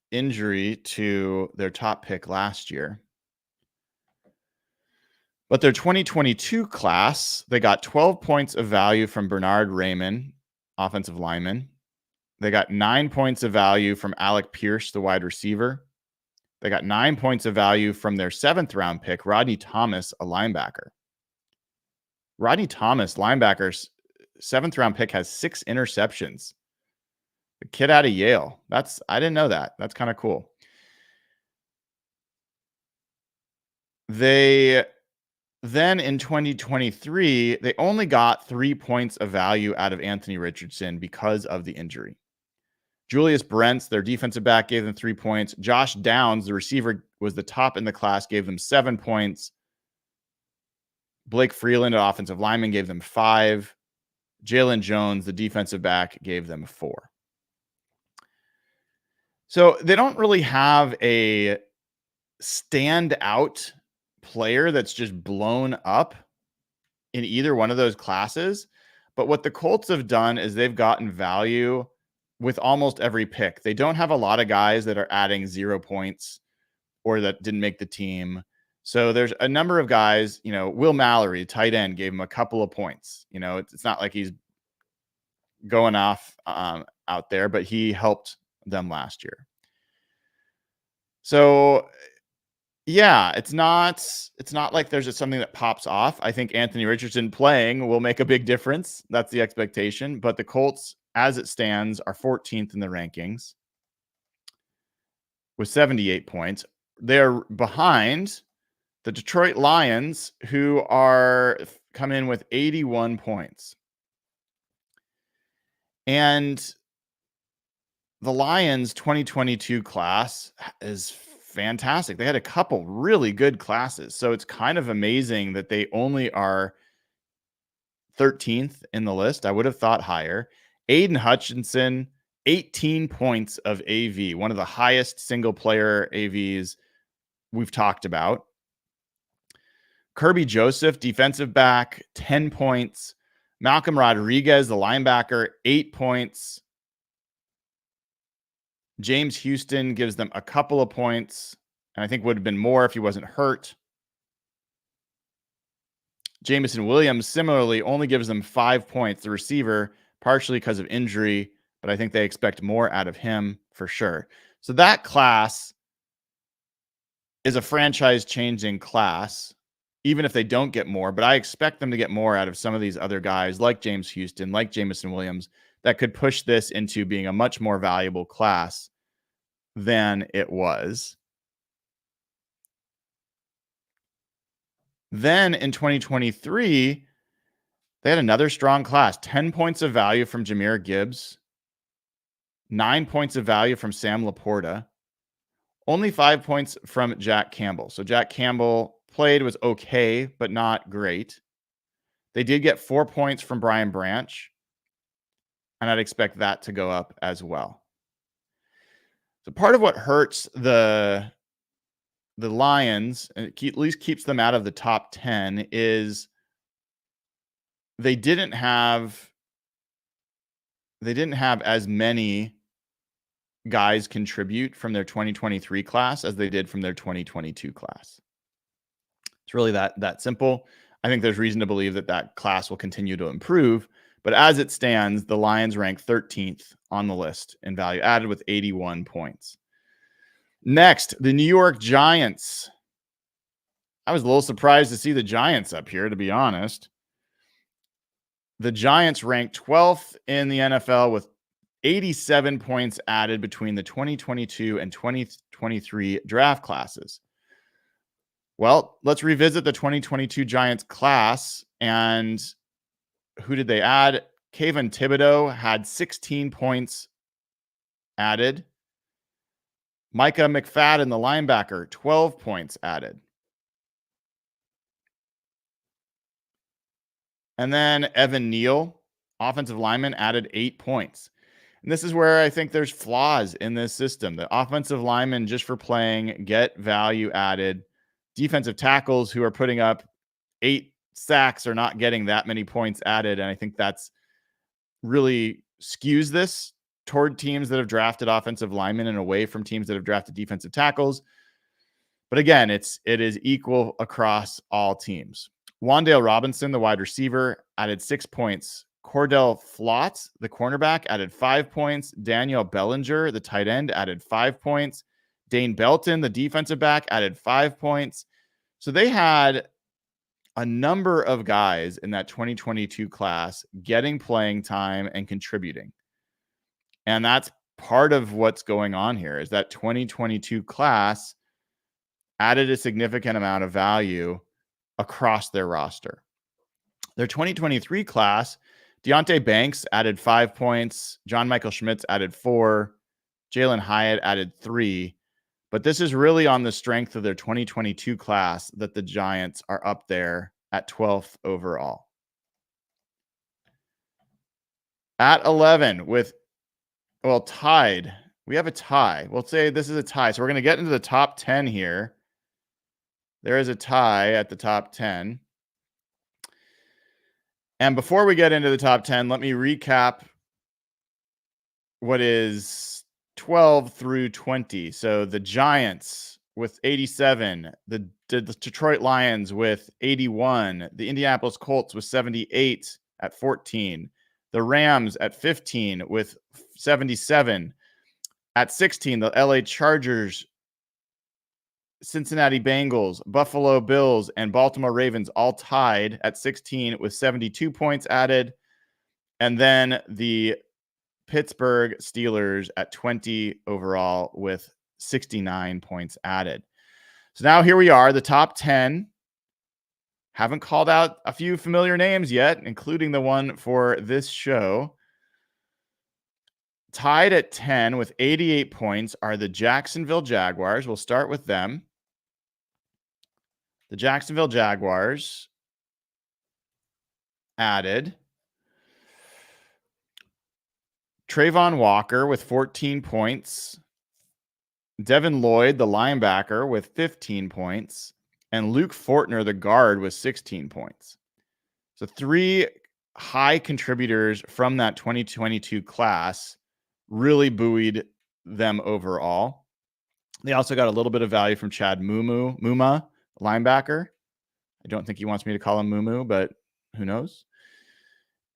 injury to their top pick last year. But their 2022 class, they got 12 points of value from Bernard Raymond, offensive lineman. They got 9 points of value from Alec Pierce, the wide receiver. They got 9 points of value from their 7th round pick, Rodney Thomas, a linebacker. Rodney Thomas, linebacker's 7th round pick, has 6 interceptions. The kid out of Yale. I didn't know that. That's kind of cool. They then in 2023, they only got 3 points of value out of Anthony Richardson because of the injury. Julius Brents, their defensive back, gave them 3 points. Josh Downs, the receiver, was the top in the class, gave them 7 points. Blake Freeland, an offensive lineman, gave them 5. Jalen Jones, the defensive back, gave them 4. So they don't really have a standout player that's just blown up in either one of those classes. But what the Colts have done is they've gotten value with almost every pick. They don't have a lot of guys that are adding 0 points or that didn't make the team. So there's a number of guys, Will Mallory, tight end, gave him a couple of points. It's not like he's going off out there, but he helped them last year. So yeah, it's not like there's just something that pops off. I think Anthony Richardson playing will make a big difference. That's the expectation. But the Colts, as it stands, are 14th in the rankings with 78 points. They're behind the Detroit Lions, who come in with 81 points. And the Lions 2022 class is fantastic. They had a couple really good classes. So it's kind of amazing that they only are 13th in the list. I would have thought higher. Aiden Hutchinson, 18 points of AV, one of the highest single player AVs we've talked about. Kirby Joseph, defensive back, 10 points. Malcolm Rodriguez, the linebacker, 8 points. James Houston gives them a couple of points, and I think would have been more if he wasn't hurt. Jamison Williams similarly only gives them 5 points, the receiver, partially because of injury, but I think they expect more out of him for sure. So that class is a franchise-changing class, even if they don't get more, but I expect them to get more out of some of these other guys like James Houston, like Jamison Williams, that could push this into being a much more valuable class than it was. Then in 2023, they had another strong class, 10 points of value from Jahmyr Gibbs, 9 points of value from Sam Laporta, only 5 points from Jack Campbell. So Jack Campbell played, was okay, but not great. They did get 4 points from Brian Branch, and I'd expect that to go up as well. So part of what hurts the Lions, and at least keeps them out of the top 10, is they didn't have as many guys contribute from their 2023 class as they did from their 2022 class. It's really that simple. I think there's reason to believe that class will continue to improve, but as it stands, the Lions rank 13th on the list in value added with 81 points. Next, the New York Giants. I was a little surprised to see the Giants up here, to be honest. The Giants ranked 12th in the NFL with 87 points added between the 2022 and 2023 draft classes. Well, let's revisit the 2022 Giants class. And who did they add? Kayvon Thibodeau had 16 points added. Micah McFadden, the linebacker, 12 points added. And then Evan Neal, offensive lineman, added 8 points. And this is where I think there's flaws in this system. The offensive linemen, just for playing, get value added. Defensive tackles who are putting up 8 sacks are not getting that many points added. And I think that's really skews this toward teams that have drafted offensive linemen and away from teams that have drafted defensive tackles. But again, it is equal across all teams. Wan'Dale Robinson, the wide receiver, added 6 points. Cordell Flott, the cornerback, added 5 points. Daniel Bellinger, the tight end, added 5 points. Dane Belton, the defensive back, added 5 points. So they had a number of guys in that 2022 class getting playing time and contributing. And that's part of what's going on here, is that 2022 class added a significant amount of value across their roster. Their 2023 class, Deonte Banks added 5 points. John Michael Schmitz added 4. Jalen Hyatt added 3. But this is really on the strength of their 2022 class that the Giants are up there at 12th overall. At 11 tied. We have a tie. We'll say this is a tie. So we're going to get into the top 10 here. There is a tie at the top 10. And before we get into the top 10, let me recap what is 12 through 20. So the Giants with 87, the Detroit Lions with 81, the Indianapolis Colts with 78 at 14, the Rams at 15 with 77, at 16, the LA Chargers, Cincinnati Bengals, Buffalo Bills, and Baltimore Ravens all tied at 16 with 72 points added. And then the Pittsburgh Steelers at 20 overall with 69 points added. So now here we are, the top 10. Haven't called out a few familiar names yet, including the one for this show. Tied at 10 with 88 points are the Jacksonville Jaguars. We'll start with them. The Jacksonville Jaguars added Trayvon Walker with 14 points, Devin Lloyd, the linebacker, with 15 points, and Luke Fortner, the guard, with 16 points. So 3 high contributors from that 2022 class really buoyed them overall. They also got a little bit of value from Chad Muma, linebacker. I don't think he wants me to call him Mumu, but who knows?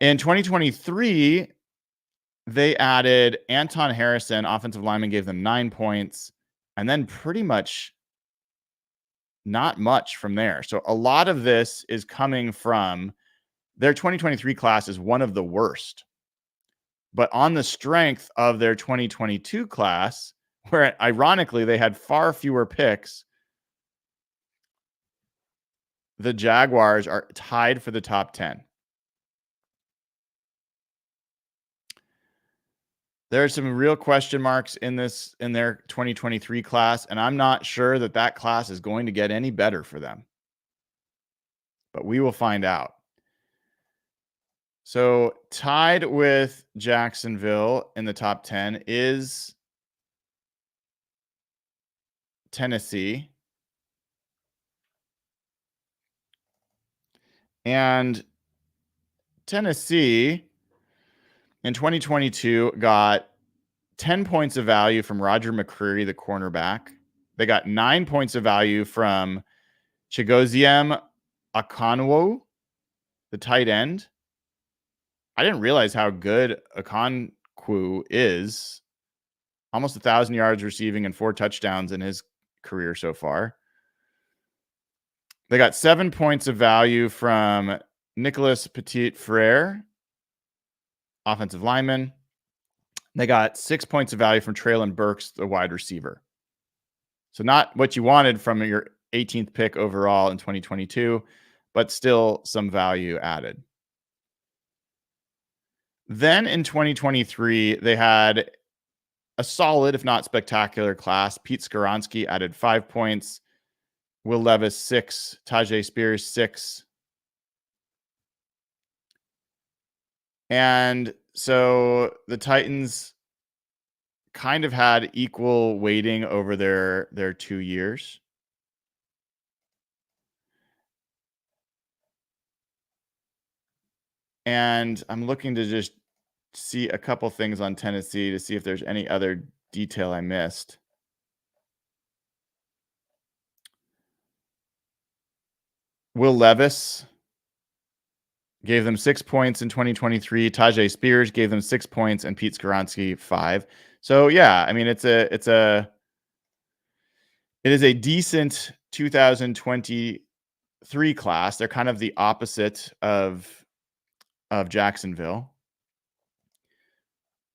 In 2023, they added Anton Harrison, offensive lineman, gave them 9 points, and then pretty much not much from there. So a lot of this is coming from their 2023 class is one of the worst. But on the strength of their 2022 class, where ironically they had far fewer picks, the Jaguars are tied for the top 10. There are some real question marks in their 2023 class, and I'm not sure that class is going to get any better for them. But we will find out. So, tied with Jacksonville in the top 10 is Tennessee. And Tennessee in 2022 got 10 points of value from Roger McCreary, the cornerback. They got 9 points of value from Chigoziem Okonkwo, the tight end. I didn't realize how good Okonkwo is. Almost 1,000 yards receiving and 4 touchdowns in his career so far. They got 7 points of value from Nicholas Petit-Frere, offensive lineman. They got 6 points of value from Treylon Burks, the wide receiver. So not what you wanted from your 18th pick overall in 2022, but still some value added. Then in 2023, they had a solid, if not spectacular class. Pete Skoronski added 5 points. Will Levis, 6. Tajay Spears, 6. And so the Titans kind of had equal weighting over their 2 years. And I'm looking to just see a couple things on Tennessee to see if there's any other detail I missed. Will Levis gave them 6 points in 2023. Tajay Spears gave them 6 points, and Pete Skoronski 5. So yeah, I mean it is a decent 2023 class. They're kind of the opposite of Jacksonville.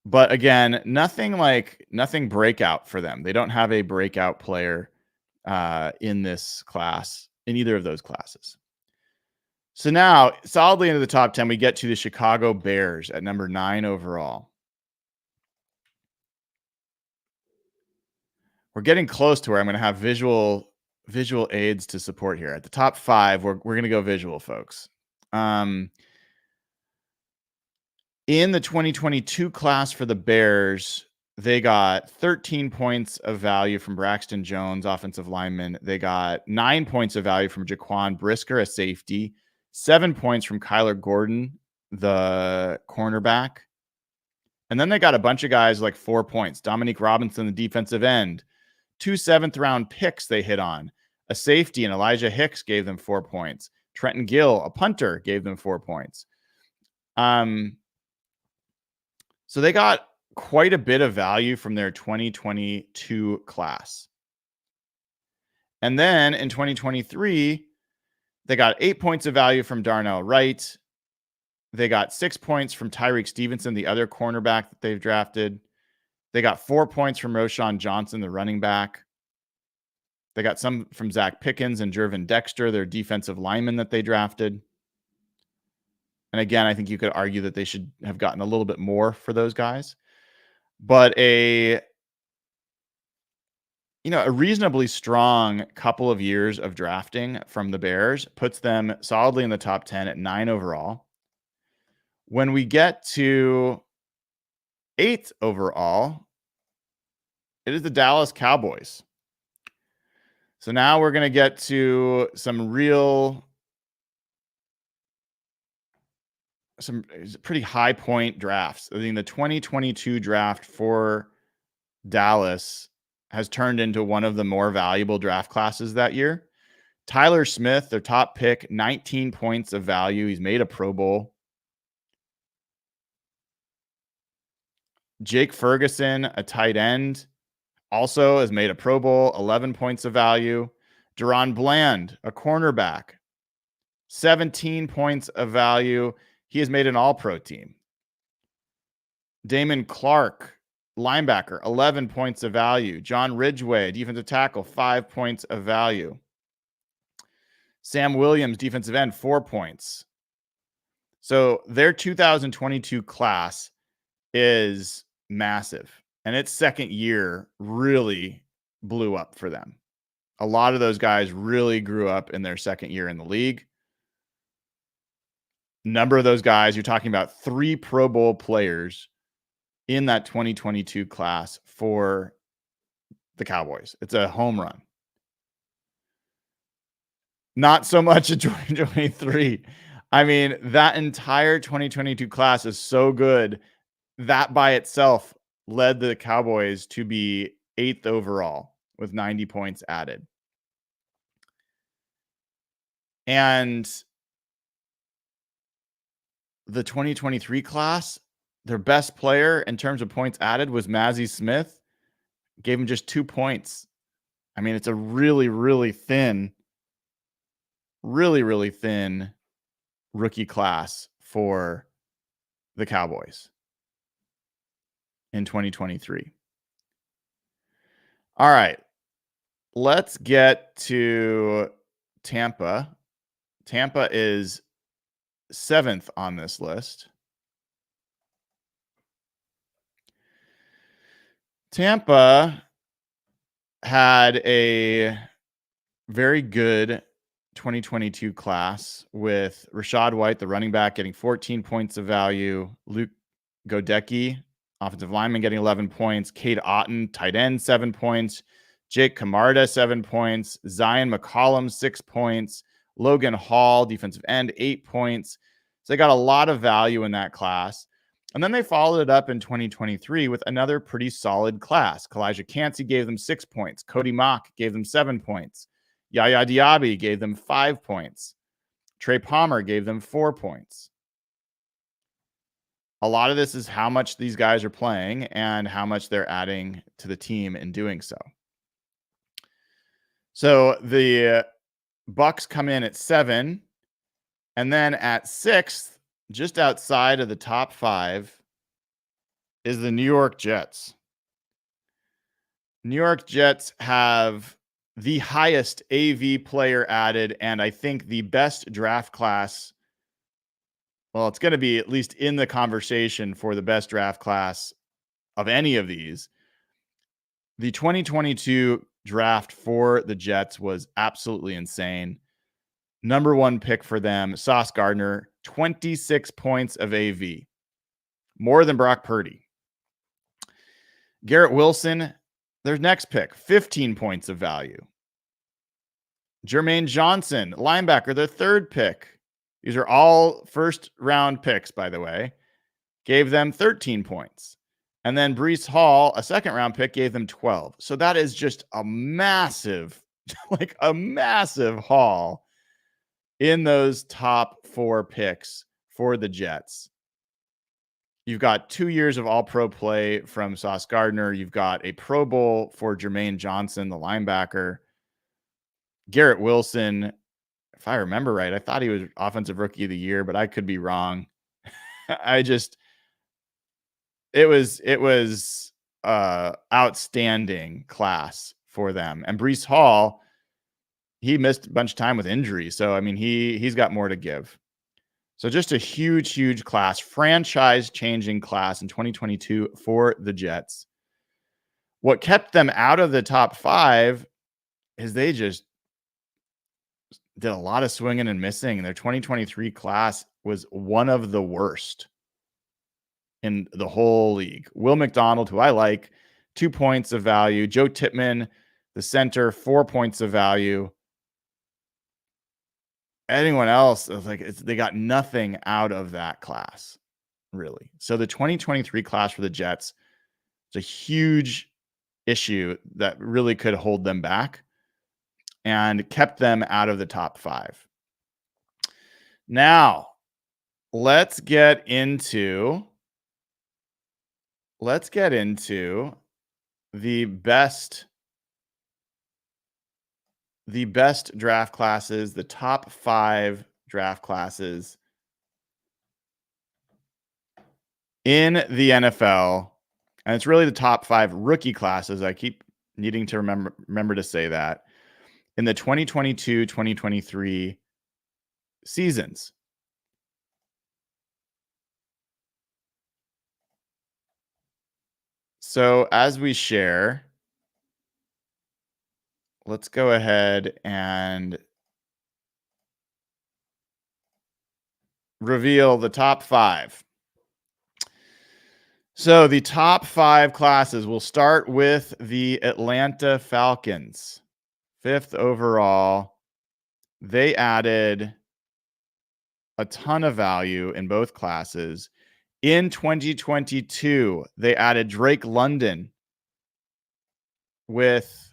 But again, nothing breakout for them. They don't have a breakout player in this class, in either of those classes. So now, solidly into the top 10, we get to the Chicago Bears at number 9 overall. We're getting close to where I'm going to have visual aids to support here. At the top 5, we're going to go visual, folks. In the 2022 class for the Bears, they got 13 points of value from Braxton Jones, offensive lineman. They got 9 points of value from Jaquan Brisker, a safety. 7 points from Kyler Gordon, the cornerback. And then they got a bunch of guys like 4 points. Dominique Robinson, the defensive end. 2 7th-round picks they hit on. A safety and Elijah Hicks gave them 4 points. Trenton Gill, a punter, gave them 4 points. So they got quite a bit of value from their 2022 class. And then in 2023, they got 8 points of value from Darnell Wright. They got 6 points from Tyreek Stevenson, the other cornerback that they've drafted. They got 4 points from Roschon Johnson, the running back. They got some from Zach Pickens and Jervin Dexter, their defensive lineman that they drafted. And again, I think you could argue that they should have gotten a little bit more for those guys. But a reasonably strong couple of years of drafting from the Bears puts them solidly in the top 10 at 9 overall. When we get to 8th overall, it is the Dallas Cowboys. So now we're going to get to some pretty high point drafts. I think the 2022 draft for Dallas has turned into one of the more valuable draft classes that year. Tyler Smith, their top pick, 19 points of value. He's made a Pro Bowl. Jake Ferguson, a tight end, also has made a Pro Bowl, 11 points of value. Deron Bland, a cornerback, 17 points of value. He has made an All-Pro team. Damon Clark, linebacker, 11 points of value. John Ridgway, defensive tackle, 5 points of value. Sam Williams, defensive end, 4 points. So their 2022 class is massive. And its second year really blew up for them. A lot of those guys really grew up in their second year in the league. Number of those guys, you're talking about 3 Pro Bowl players in that 2022 class for the Cowboys. It's a home run. Not so much in 2023. I mean, that entire 2022 class is so good. That by itself led the Cowboys to be 8th overall with 90 points added. And the 2023 class, their best player in terms of points added was Mazzie Smith. Gave him just 2 points. I mean, it's a really, really thin rookie class for the Cowboys in 2023. All right. Let's get to Tampa. Tampa is 7th on this list. Tampa had a very good 2022 class with Rachaad White, the running back, getting 14 points of value. Luke Godecki, offensive lineman, getting 11 points. Cade Otton, tight end, 7 points. Jake Camarda, 7 points. Zion McCollum, 6 points. Logan Hall, defensive end, 8 points. So they got a lot of value in that class. And then they followed it up in 2023 with another pretty solid class. Kalijah Cansey gave them 6 points. Cody Mock gave them 7 points. Yaya Diaby gave them 5 points. Trey Palmer gave them 4 points. A lot of this is how much these guys are playing and how much they're adding to the team in doing so. So the Bucks come in at 7, and then at 6th, just outside of the top 5, is the New York Jets. New York Jets have the highest AV player added, and I think the best draft class. Well, it's going to be at least in the conversation for the best draft class of any of these. The 2022 draft for the Jets was absolutely insane. Number 1 pick for them, Sauce Gardner, 26 points of AV, more than Brock Purdy. Garrett Wilson, their next pick, 15 points of value. Jermaine Johnson, linebacker, their 3rd pick. These are all first-round picks, by the way. Gave them 13 points. And then Breece Hall, a second-round pick, gave them 12. So that is just a massive, like a massive haul in those top 4 picks for the Jets. You've got 2 years of all-pro play from Sauce Gardner. You've got a Pro Bowl for Jermaine Johnson, the linebacker. Garrett Wilson, if I remember right, I thought he was offensive rookie of the year, but I could be wrong. It was outstanding class for them. And Breece Hall, he missed a bunch of time with injury. So, I mean, he's got more to give. So just a huge class, franchise-changing class in 2022 for the Jets. What kept them out of the top 5 is they just did a lot of swinging and missing. And their 2023 class was one of the worst in the whole league. Will McDonald, who I like, 2 points of value. Joe Tippmann, the center, 4 points of value. Anyone else, they got nothing out of that class, really. So the 2023 class for the Jets is a huge issue that really could hold them back and kept them out of the top 5. Now, let's get into the best draft classes, the top 5 draft classes in the NFL, and it's really the top 5 rookie classes. I keep needing to remember to say that in the 2022-2023 seasons. So as we share, let's go ahead and reveal the top 5. So the top 5 classes, will start with the Atlanta Falcons. 5th overall. They added a ton of value in both classes. In 2022, they added Drake London with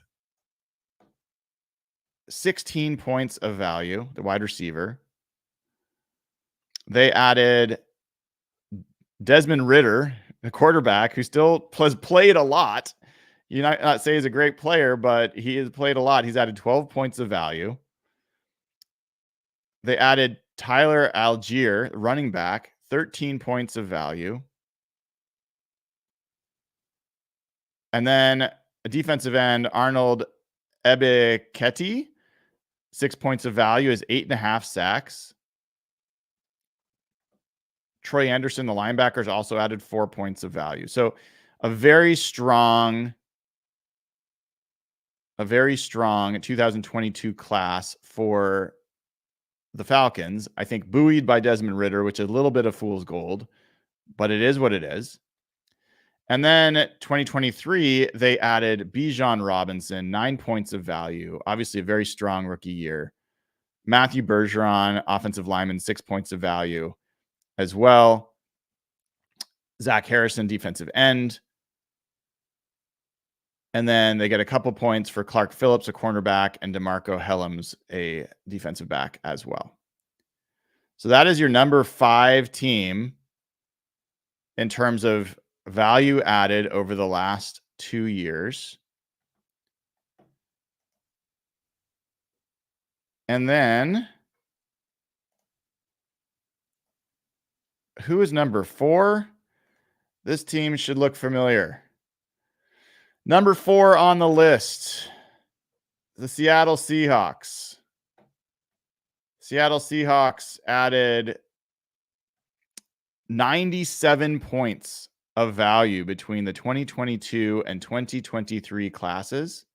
16 points of value, the wide receiver. They added Desmond Ridder, the quarterback, who still has played a lot. You not say he's a great player, but he has played a lot. He's added 12 points of value. They added Tyler Algier, running back, 13 points of value. And then a defensive end, Arnold Ebiketie, 6 points of value, is 8.5 sacks. Troy Anderson, the linebackers, also added 4 points of value. So a very strong 2022 class for the Falcons. I think buoyed by Desmond Ridder, which is a little bit of fool's gold, but it is what it is. And then 2023, they added Bijan Robinson, 9 points of value. Obviously, a very strong rookie year. Matthew Bergeron, offensive lineman, 6 points of value as well. Zach Harrison, defensive end. And then they get a couple points for Clark Phillips, a cornerback, and DeMarco Helms, a defensive back as well. So that is your number 5 team in terms of value added over the last 2 years. And then who is number 4? This team should look familiar. Number 4 on the list, the Seattle Seahawks. Seattle Seahawks added 97 points of value between the 2022 and 2023 classes.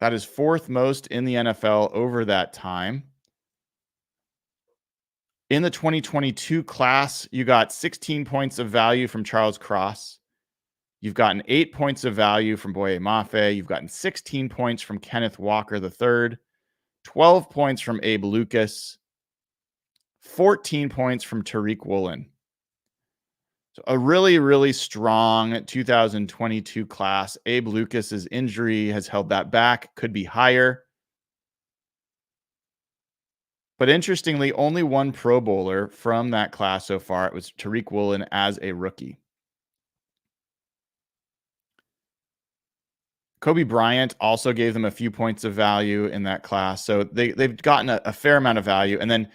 That is 4th most in the NFL over that time. In the 2022 class, you got 16 points of value from Charles Cross. You've gotten 8 points of value from Boye Mafe. You've gotten 16 points from Kenneth Walker III, 12 points from Abe Lucas, 14 points from Tariq Woolen. So a really, really strong 2022 class. Abe Lucas's injury has held that back, could be higher. But interestingly, only one Pro Bowler from that class so far. It was Tariq Woolen as a rookie. Kobe Bryant also gave them a few points of value in that class. So they've gotten a fair amount of value. And then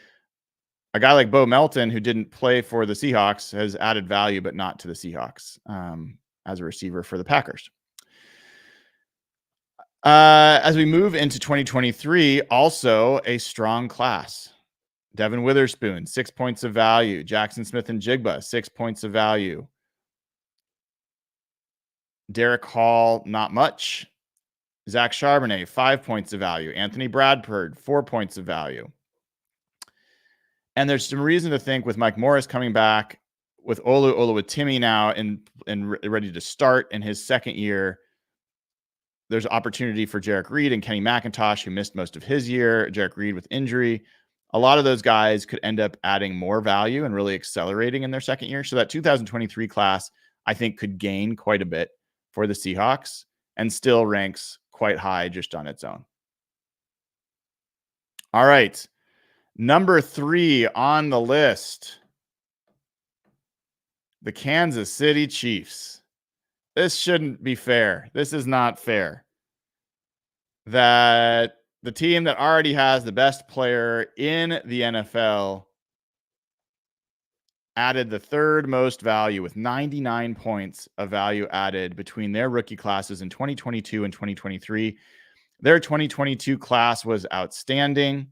a guy like Bo Melton, who didn't play for the Seahawks, has added value, but not to the Seahawks as a receiver for the Packers. As we move into 2023, also a strong class. Devin Witherspoon, 6 points of value. Jackson Smith and Jigba, 6 points of value. Derek Hall, not much. Zach Charbonnet, 5 points of value. Anthony Bradford, 4 points of value. And there's some reason to think with Mike Morris coming back, with Olu Oluwatimi now and ready to start in his second year, there's opportunity for Jarek Reed and Kenny McIntosh, who missed most of his year. Jarek Reed with injury. A lot of those guys could end up adding more value and really accelerating in their second year. So that 2023 class, I think, could gain quite a bit for the Seahawks and still ranks quite high just on its own. All right. Number 3 on the list, the Kansas City Chiefs. This shouldn't be fair. This is not fair. That the team that already has the best player in the NFL added the third most value with 99 points of value added between their rookie classes in 2022 and 2023. Their 2022 class was outstanding.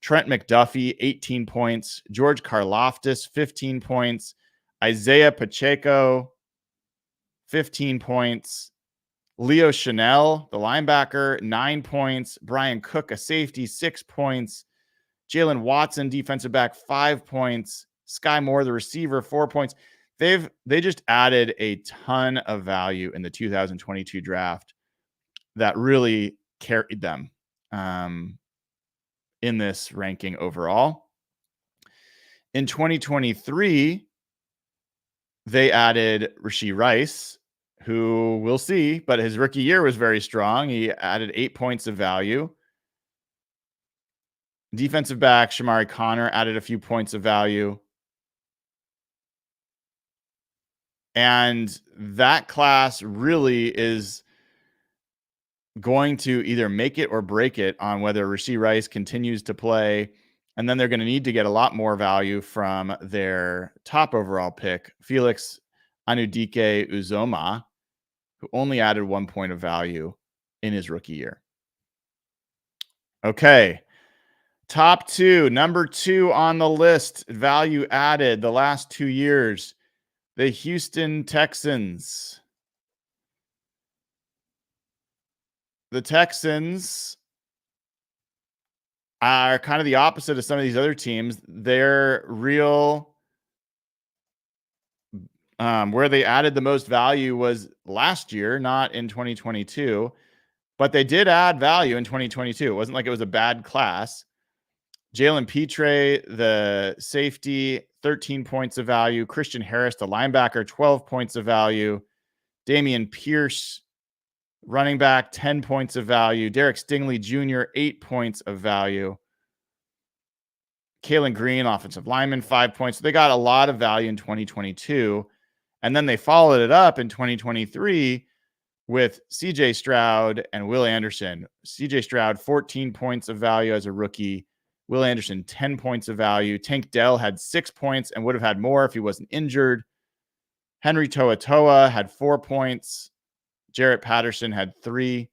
Trent McDuffie, 18 points. George Karlaftis, 15 points. Isaiah Pacheco, 15 points. Leo Chanel, the linebacker, 9 points. Brian Cook, a safety, 6 points. Jalen Watson, defensive back, 5 points. Sky Moore, the receiver, 4 points. They just added a ton of value in the 2022 draft that really carried them in this ranking overall. In 2023, they added Rashee Rice, who we'll see, but his rookie year was very strong. He added 8 points of value. Defensive back Shamari Connor added a few points of value. And that class really is going to either make it or break it on whether Rashee Rice continues to play. And then they're going to need to get a lot more value from their top overall pick, Felix Anudike Uzoma, who only added 1 point of value in his rookie year. Okay. Top two, number 2 on the list, value added the last 2 years, the Houston Texans. The Texans are kind of the opposite of some of these other teams. They're real, where they added the most value was last year, not in 2022, but they did add value in 2022. It wasn't like it was a bad class. Jalen Petre, the safety, 13 points of value. Christian Harris, the linebacker, 12 points of value. Damian Pierce, running back, 10 points of value. Derek Stingley Jr., 8 points of value. Kalen Green, offensive lineman, 5 points. So they got a lot of value in 2022. And then they followed it up in 2023 with CJ Stroud and Will Anderson. CJ Stroud, 14 points of value as a rookie. Will Anderson, 10 points of value. Tank Dell had 6 points and would have had more if he wasn't injured. Henry To'oTo'o had 4 points. Jarrett Patterson had 3.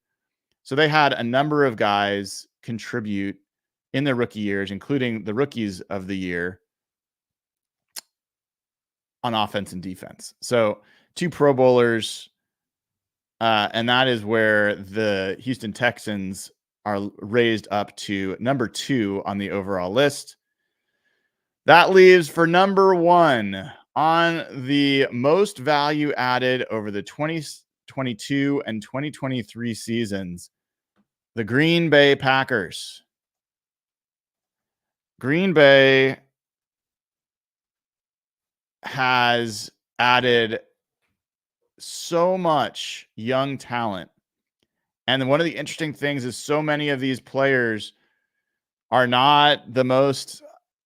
So they had a number of guys contribute in their rookie years, including the rookies of the year on offense and defense. So 2 Pro Bowlers, and that is where the Houston Texans are raised up to number 2 on the overall list. That leaves for number 1 on the most value added over the 2022 and 2023 seasons, the Green Bay Packers. Green Bay has added so much young talent. And one of the interesting things is so many of these players are not the most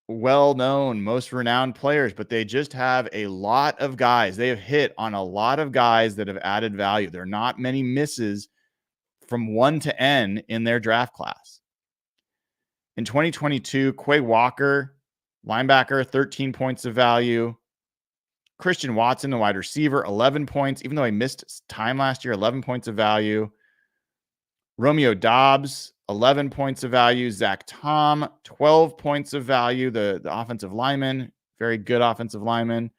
well-known, most renowned players, but they just have a lot of guys. They have hit on a lot of guys that have added value. There are not many misses from 1 to N in their draft class. In 2022, Quay Walker, linebacker, 13 points of value. Christian Watson, the wide receiver, 11 points. Even though he missed time last year, 11 points of value. Romeo Dobbs, 11 points of value. Zach Tom, 12 points of value. The offensive lineman, very good offensive lineman.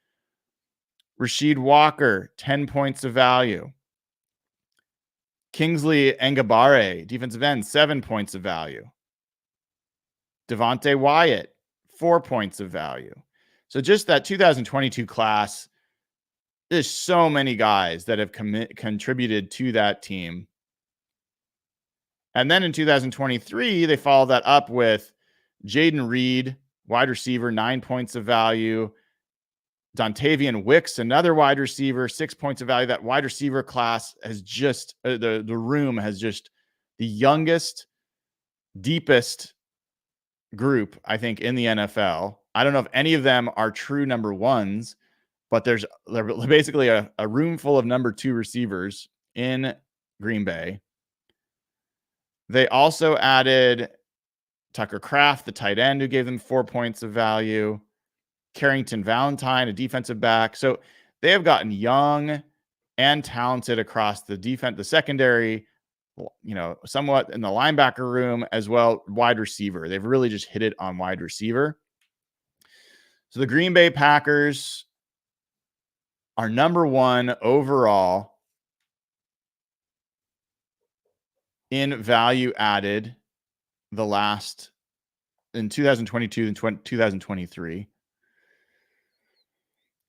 Rasheed Walker, 10 points of value. Kingsley Engabare, defensive end, 7 points of value. Devontae Wyatt, 4 points of value. So just that 2022 class, there's so many guys that have contributed to that team. And then in 2023, they followed that up with Jaden Reed, wide receiver, 9 points of value. Dontavian Wicks, another wide receiver, 6 points of value. That wide receiver class has just, the room has just the youngest, deepest group, I think, in the NFL. I don't know if any of them are true number 1s, but there's basically a room full of number 2 receivers in Green Bay. They also added Tucker Kraft, the tight end, who gave them 4 points of value. Carrington Valentine, a defensive back. So they have gotten young and talented across the defense, the secondary, somewhat in the linebacker room as well, wide receiver. They've really just hit it on wide receiver. So the Green Bay Packers are number 1 overall in value added in 2022 and 2023.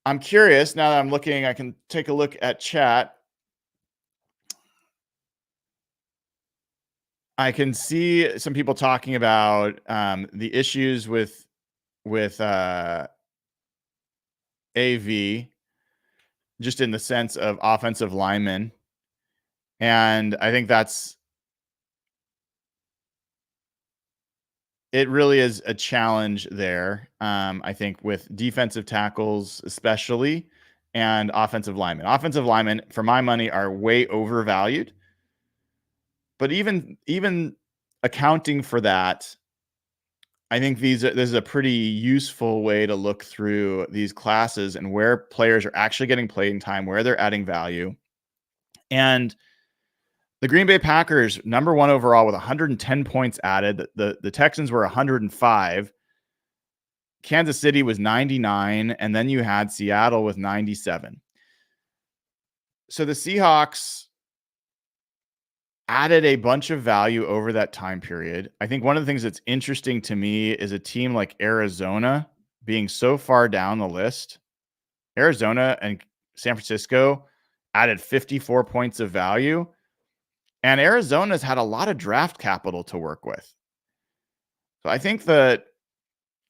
I'm curious, now that I'm looking, I can take a look at chat. I can see some people talking about the issues with AV, just in the sense of offensive linemen. And I think it really is a challenge there. I think with defensive tackles, especially, and offensive linemen. Offensive linemen, for my money, are way overvalued. But even accounting for that, I think this is a pretty useful way to look through these classes and where players are actually getting playing time, where they're adding value. And the Green Bay Packers, number 1 overall with 110 points added. The Texans were 105. Kansas City was 99. And then you had Seattle with 97. So the Seahawks added a bunch of value over that time period. I think one of the things that's interesting to me is a team like Arizona being so far down the list. Arizona and San Francisco added 54 points of value, and Arizona's had a lot of draft capital to work with. So I think that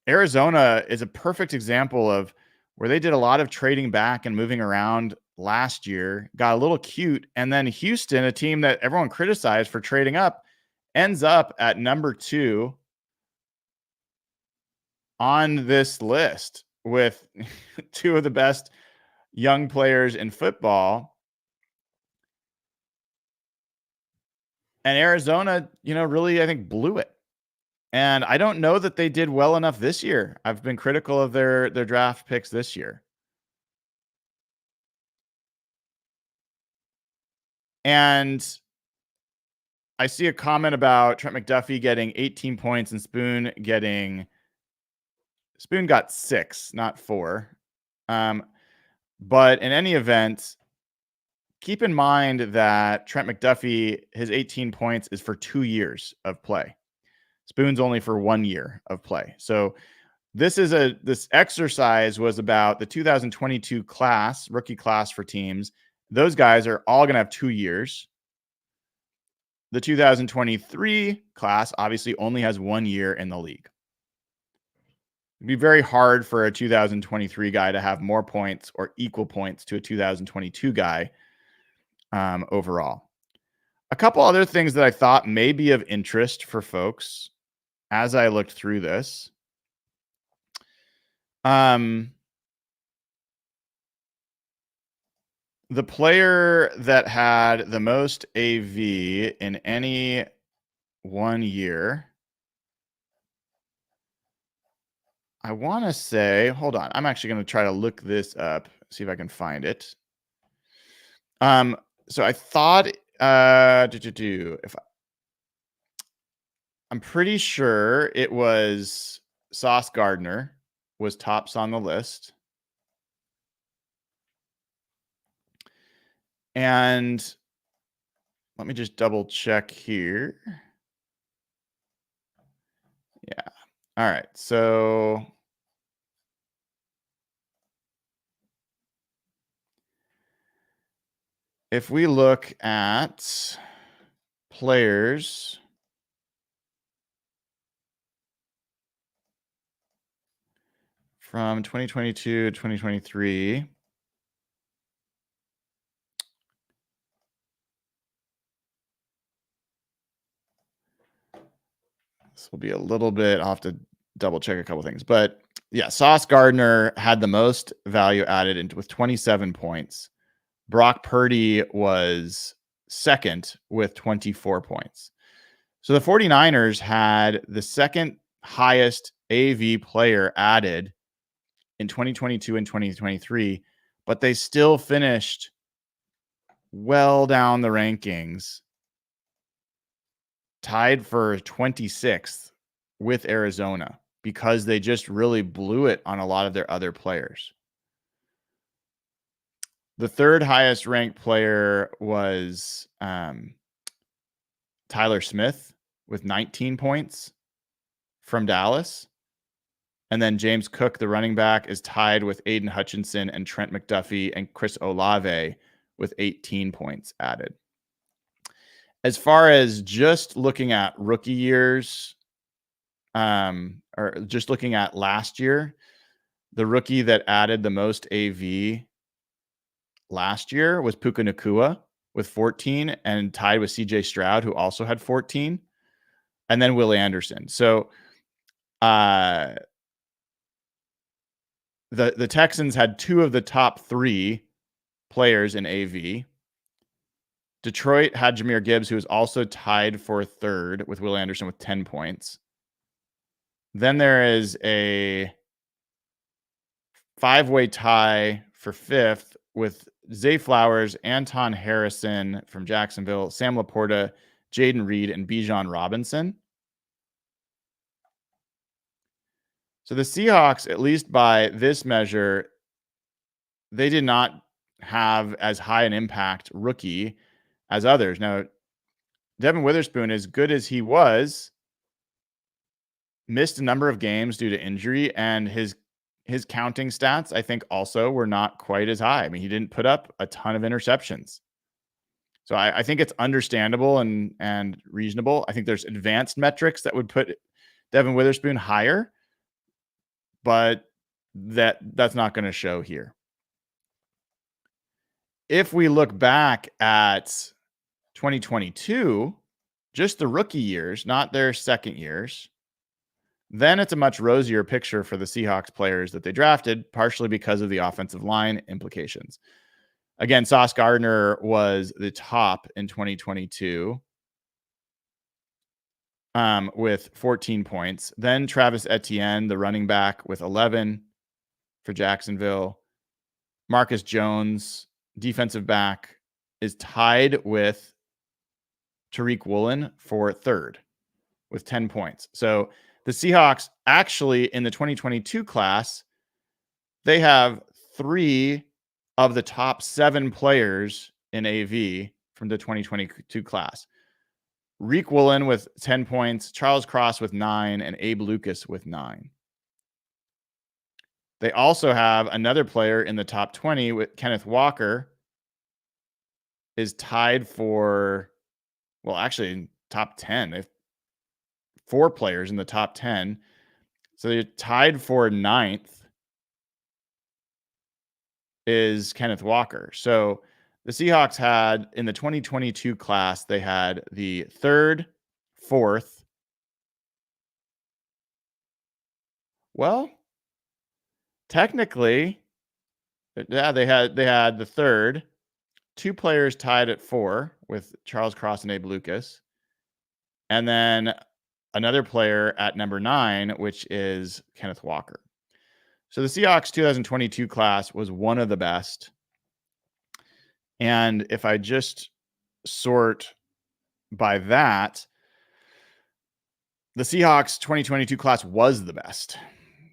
Arizona is a perfect example of where they did a lot of trading back and moving around last year, got a little cute, and then Houston, a team that everyone criticized for trading up, ends up at number 2 on this list with 2 of the best young players in football. And Arizona, really, I think, blew it. And I don't know that they did well enough this year. I've been critical of their draft picks this year. And I see a comment about Trent McDuffie getting 18 points and Spoon got 6, not 4. But in any event, keep in mind that Trent McDuffie, his 18 points is for 2 years of play. Spoon's only for 1 year of play. So this exercise was about the 2022 class, rookie class for teams. Those guys are all going to have 2 years. The 2023 class obviously only has 1 year in the league. It'd be very hard for a 2023 guy to have more points or equal points to a 2022 guy overall. A couple other things that I thought may be of interest for folks as I looked through this. The player that had the most AV in any 1 year, I want to say, hold on, I'm actually going to try to look this up, see if I can find it. So I thought, I'm pretty sure it was Sauce Gardner was tops on the list. And let me just double check here. Yeah. All right. So if we look at players from 2022 to 2023, this will be a little bit, I'll have to double check a couple things, but yeah, Sauce Gardner had the most value added with 27 points. Brock Purdy was second with 24 points. So the 49ers had the second highest AV player added in 2022 and 2023, but they still finished well down the rankings, tied for 26th with Arizona because they just really blew it on a lot of their other players. The third highest ranked player was Tyler Smith with 19 points from Dallas. And then James Cook, the running back, is tied with Aiden Hutchinson and Trent McDuffie and Chris Olave with 18 points added. As far as just looking at rookie years, or just looking at last year, the rookie that added the most AV last year was Puka Nacua with 14 and tied with CJ Stroud, who also had 14, and then Will Anderson. So the Texans had two of the top three players in AV. Detroit had Jahmyr Gibbs, who was also tied for third with Will Anderson with 10 points. Then there is a five-way tie for fifth with Zay Flowers, Anton Harrison from Jacksonville, Sam Laporta, Jaden Reed, and Bijan Robinson. So the Seahawks, at least by this measure, they did not have as high an impact rookie as others. Now, Devin Witherspoon, as good as he was, missed a number of games due to injury, and his counting stats, I think, also were not quite as high. I mean, he didn't put up a ton of interceptions. So I think it's understandable and reasonable. I think there's advanced metrics that would put Devin Witherspoon higher, but that's not going to show here. If we look back at 2022, just the rookie years, not their second years, then it's a much rosier picture for the Seahawks players that they drafted, partially because of the offensive line implications. Again, Sauce Gardner was the top in 2022 with 14 points. Then Travis Etienne, the running back, with 11 for Jacksonville. Marcus Jones, defensive back, is tied with Tariq Woolen for third with 10 points. So the Seahawks actually in the 2022 class, they have three of the top 7 players in AV from the 2022 class. Reek Woolen with 10 points, Charles Cross with 9, and Abe Lucas with 9. They also have another player in the top 20 with Kenneth Walker is tied for, well, actually top 10. They have 4 players in the top 10. So they're tied for 9th is Kenneth Walker. So the Seahawks had in the 2022 class, they had the 3rd, 4th. Well, technically, yeah, they had the 3rd, 2 players tied at 4 with Charles Cross and Abe Lucas, and then another player at number 9, which is Kenneth Walker. So the Seahawks 2022 class was one of the best. And if I just sort by that, the Seahawks 2022 class was the best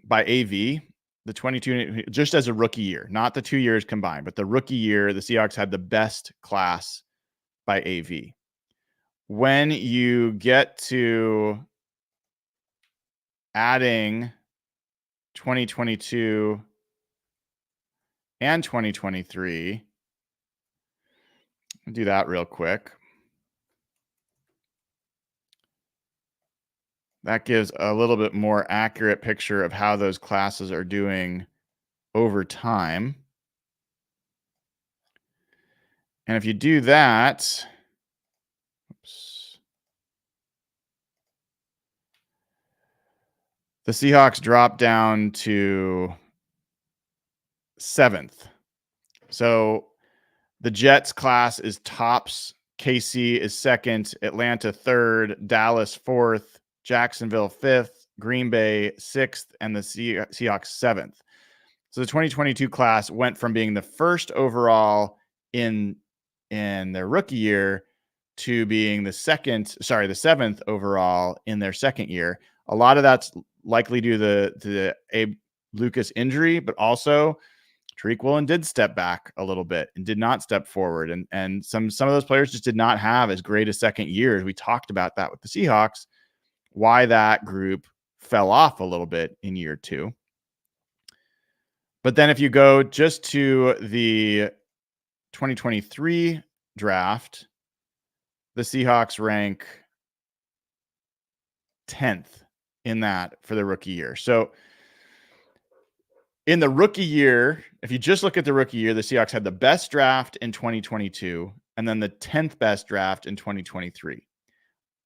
by AV. The 22, just as a rookie year, not the 2 years combined, but the rookie year, the Seahawks had the best class by AV. When you get to adding 2022 and 2023, I'll do that real quick. That gives a little bit more accurate picture of how those classes are doing over time. And if you do that, oops, the Seahawks drop down to 7th. So the Jets class is tops. KC is 2nd, Atlanta 3rd, Dallas 4th, Jacksonville 5th, Green Bay 6th, and the Seahawks 7th. So the 2022 class went from being the first overall in their rookie year to being the seventh overall in their second year. A lot of that's likely due to the Abe Lucas injury, but also Tariq Woolen did step back a little bit and did not step forward. And some of those players just did not have as great a second year. We talked about that with the Seahawks, why that group fell off a little bit in year two. But then if you go just to the 2023 draft, the Seahawks rank 10th in that for the rookie year. So in the rookie year, if you just look at the rookie year, the Seahawks had the best draft in 2022 and then the 10th best draft in 2023.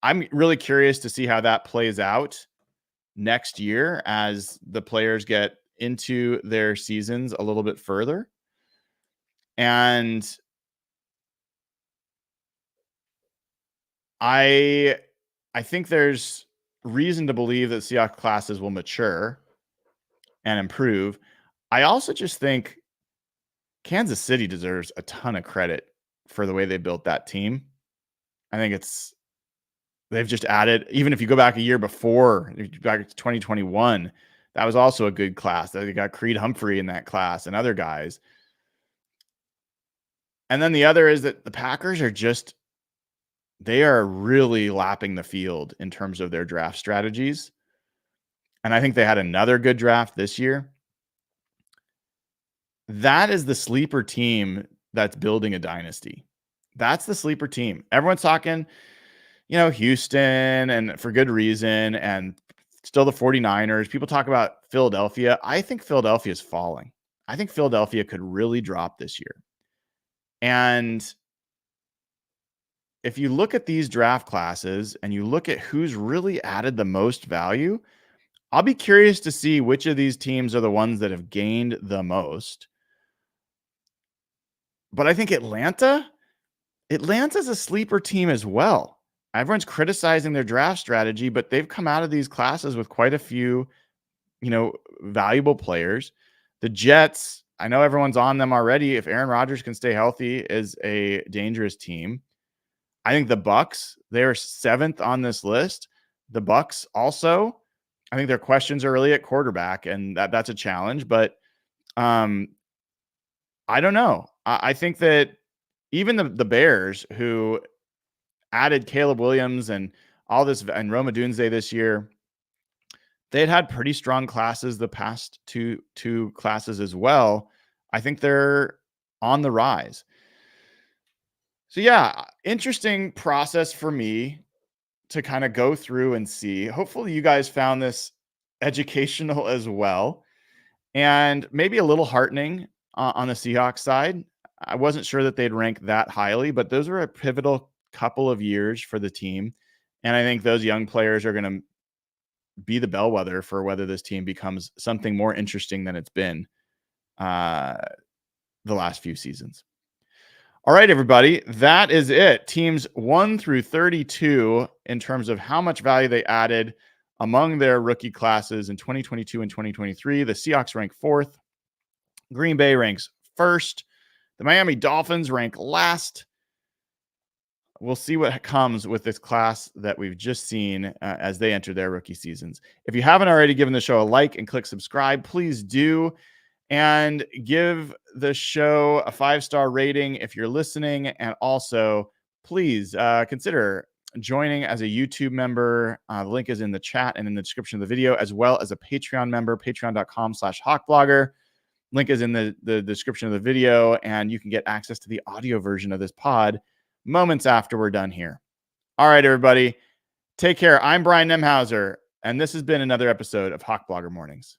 I'm really curious to see how that plays out next year as the players get into their seasons a little bit further. And I think there's reason to believe that Seahawks classes will mature and improve. I also just think Kansas City deserves a ton of credit for the way they built that team. I think they've just added, even if you go back a year before, back to 2021, that was also a good class. They got Creed Humphrey in that class and other guys. And then the other is that the Packers they are really lapping the field in terms of their draft strategies. And I think they had another good draft this year. That is the sleeper team that's building a dynasty. That's the sleeper team. Everyone's talking, Houston, and for good reason, and still the 49ers. People talk about Philadelphia. I think Philadelphia is falling. I think Philadelphia could really drop this year. And if you look at these draft classes and you look at who's really added the most value, I'll be curious to see which of these teams are the ones that have gained the most. But I think Atlanta's a sleeper team as well. Everyone's criticizing their draft strategy, but they've come out of these classes with quite a few, valuable players. The Jets, I know everyone's on them already. If Aaron Rodgers can stay healthy, is a dangerous team. I think the Bucks, they're 7th on this list. The Bucks also, I think their questions are really at quarterback, and that's a challenge. But I don't know. I think that even the Bears, who added Caleb Williams and all this, and Rome Odunze this year, they'd had pretty strong classes the past two classes as well. I think they're on the rise. So yeah, interesting process for me to kind of go through and see. Hopefully you guys found this educational as well, and maybe a little heartening on the Seahawks side. I wasn't sure that they'd rank that highly, but those were a pivotal couple of years for the team. And I think those young players are going to be the bellwether for whether this team becomes something more interesting than it's been the last few seasons. All right, everybody, that is it. Teams 1 through 32 in terms of how much value they added among their rookie classes in 2022 and 2023. The Seahawks rank 4th. Green Bay ranks 1st. The Miami Dolphins rank last. We'll see what comes with this class that we've just seen as they enter their rookie seasons. If you haven't already given the show a like and click subscribe, please do. And give the show a 5-star rating if you're listening. And also, please consider joining as a YouTube member. The link is in the chat and in the description of the video, as well as a Patreon member, patreon.com/hawkblogger. Link is in the description of the video, and you can get access to the audio version of this pod moments after we're done here. All right, everybody. Take care. I'm Brian Nemhauser, and this has been another episode of Hawk Blogger Mornings.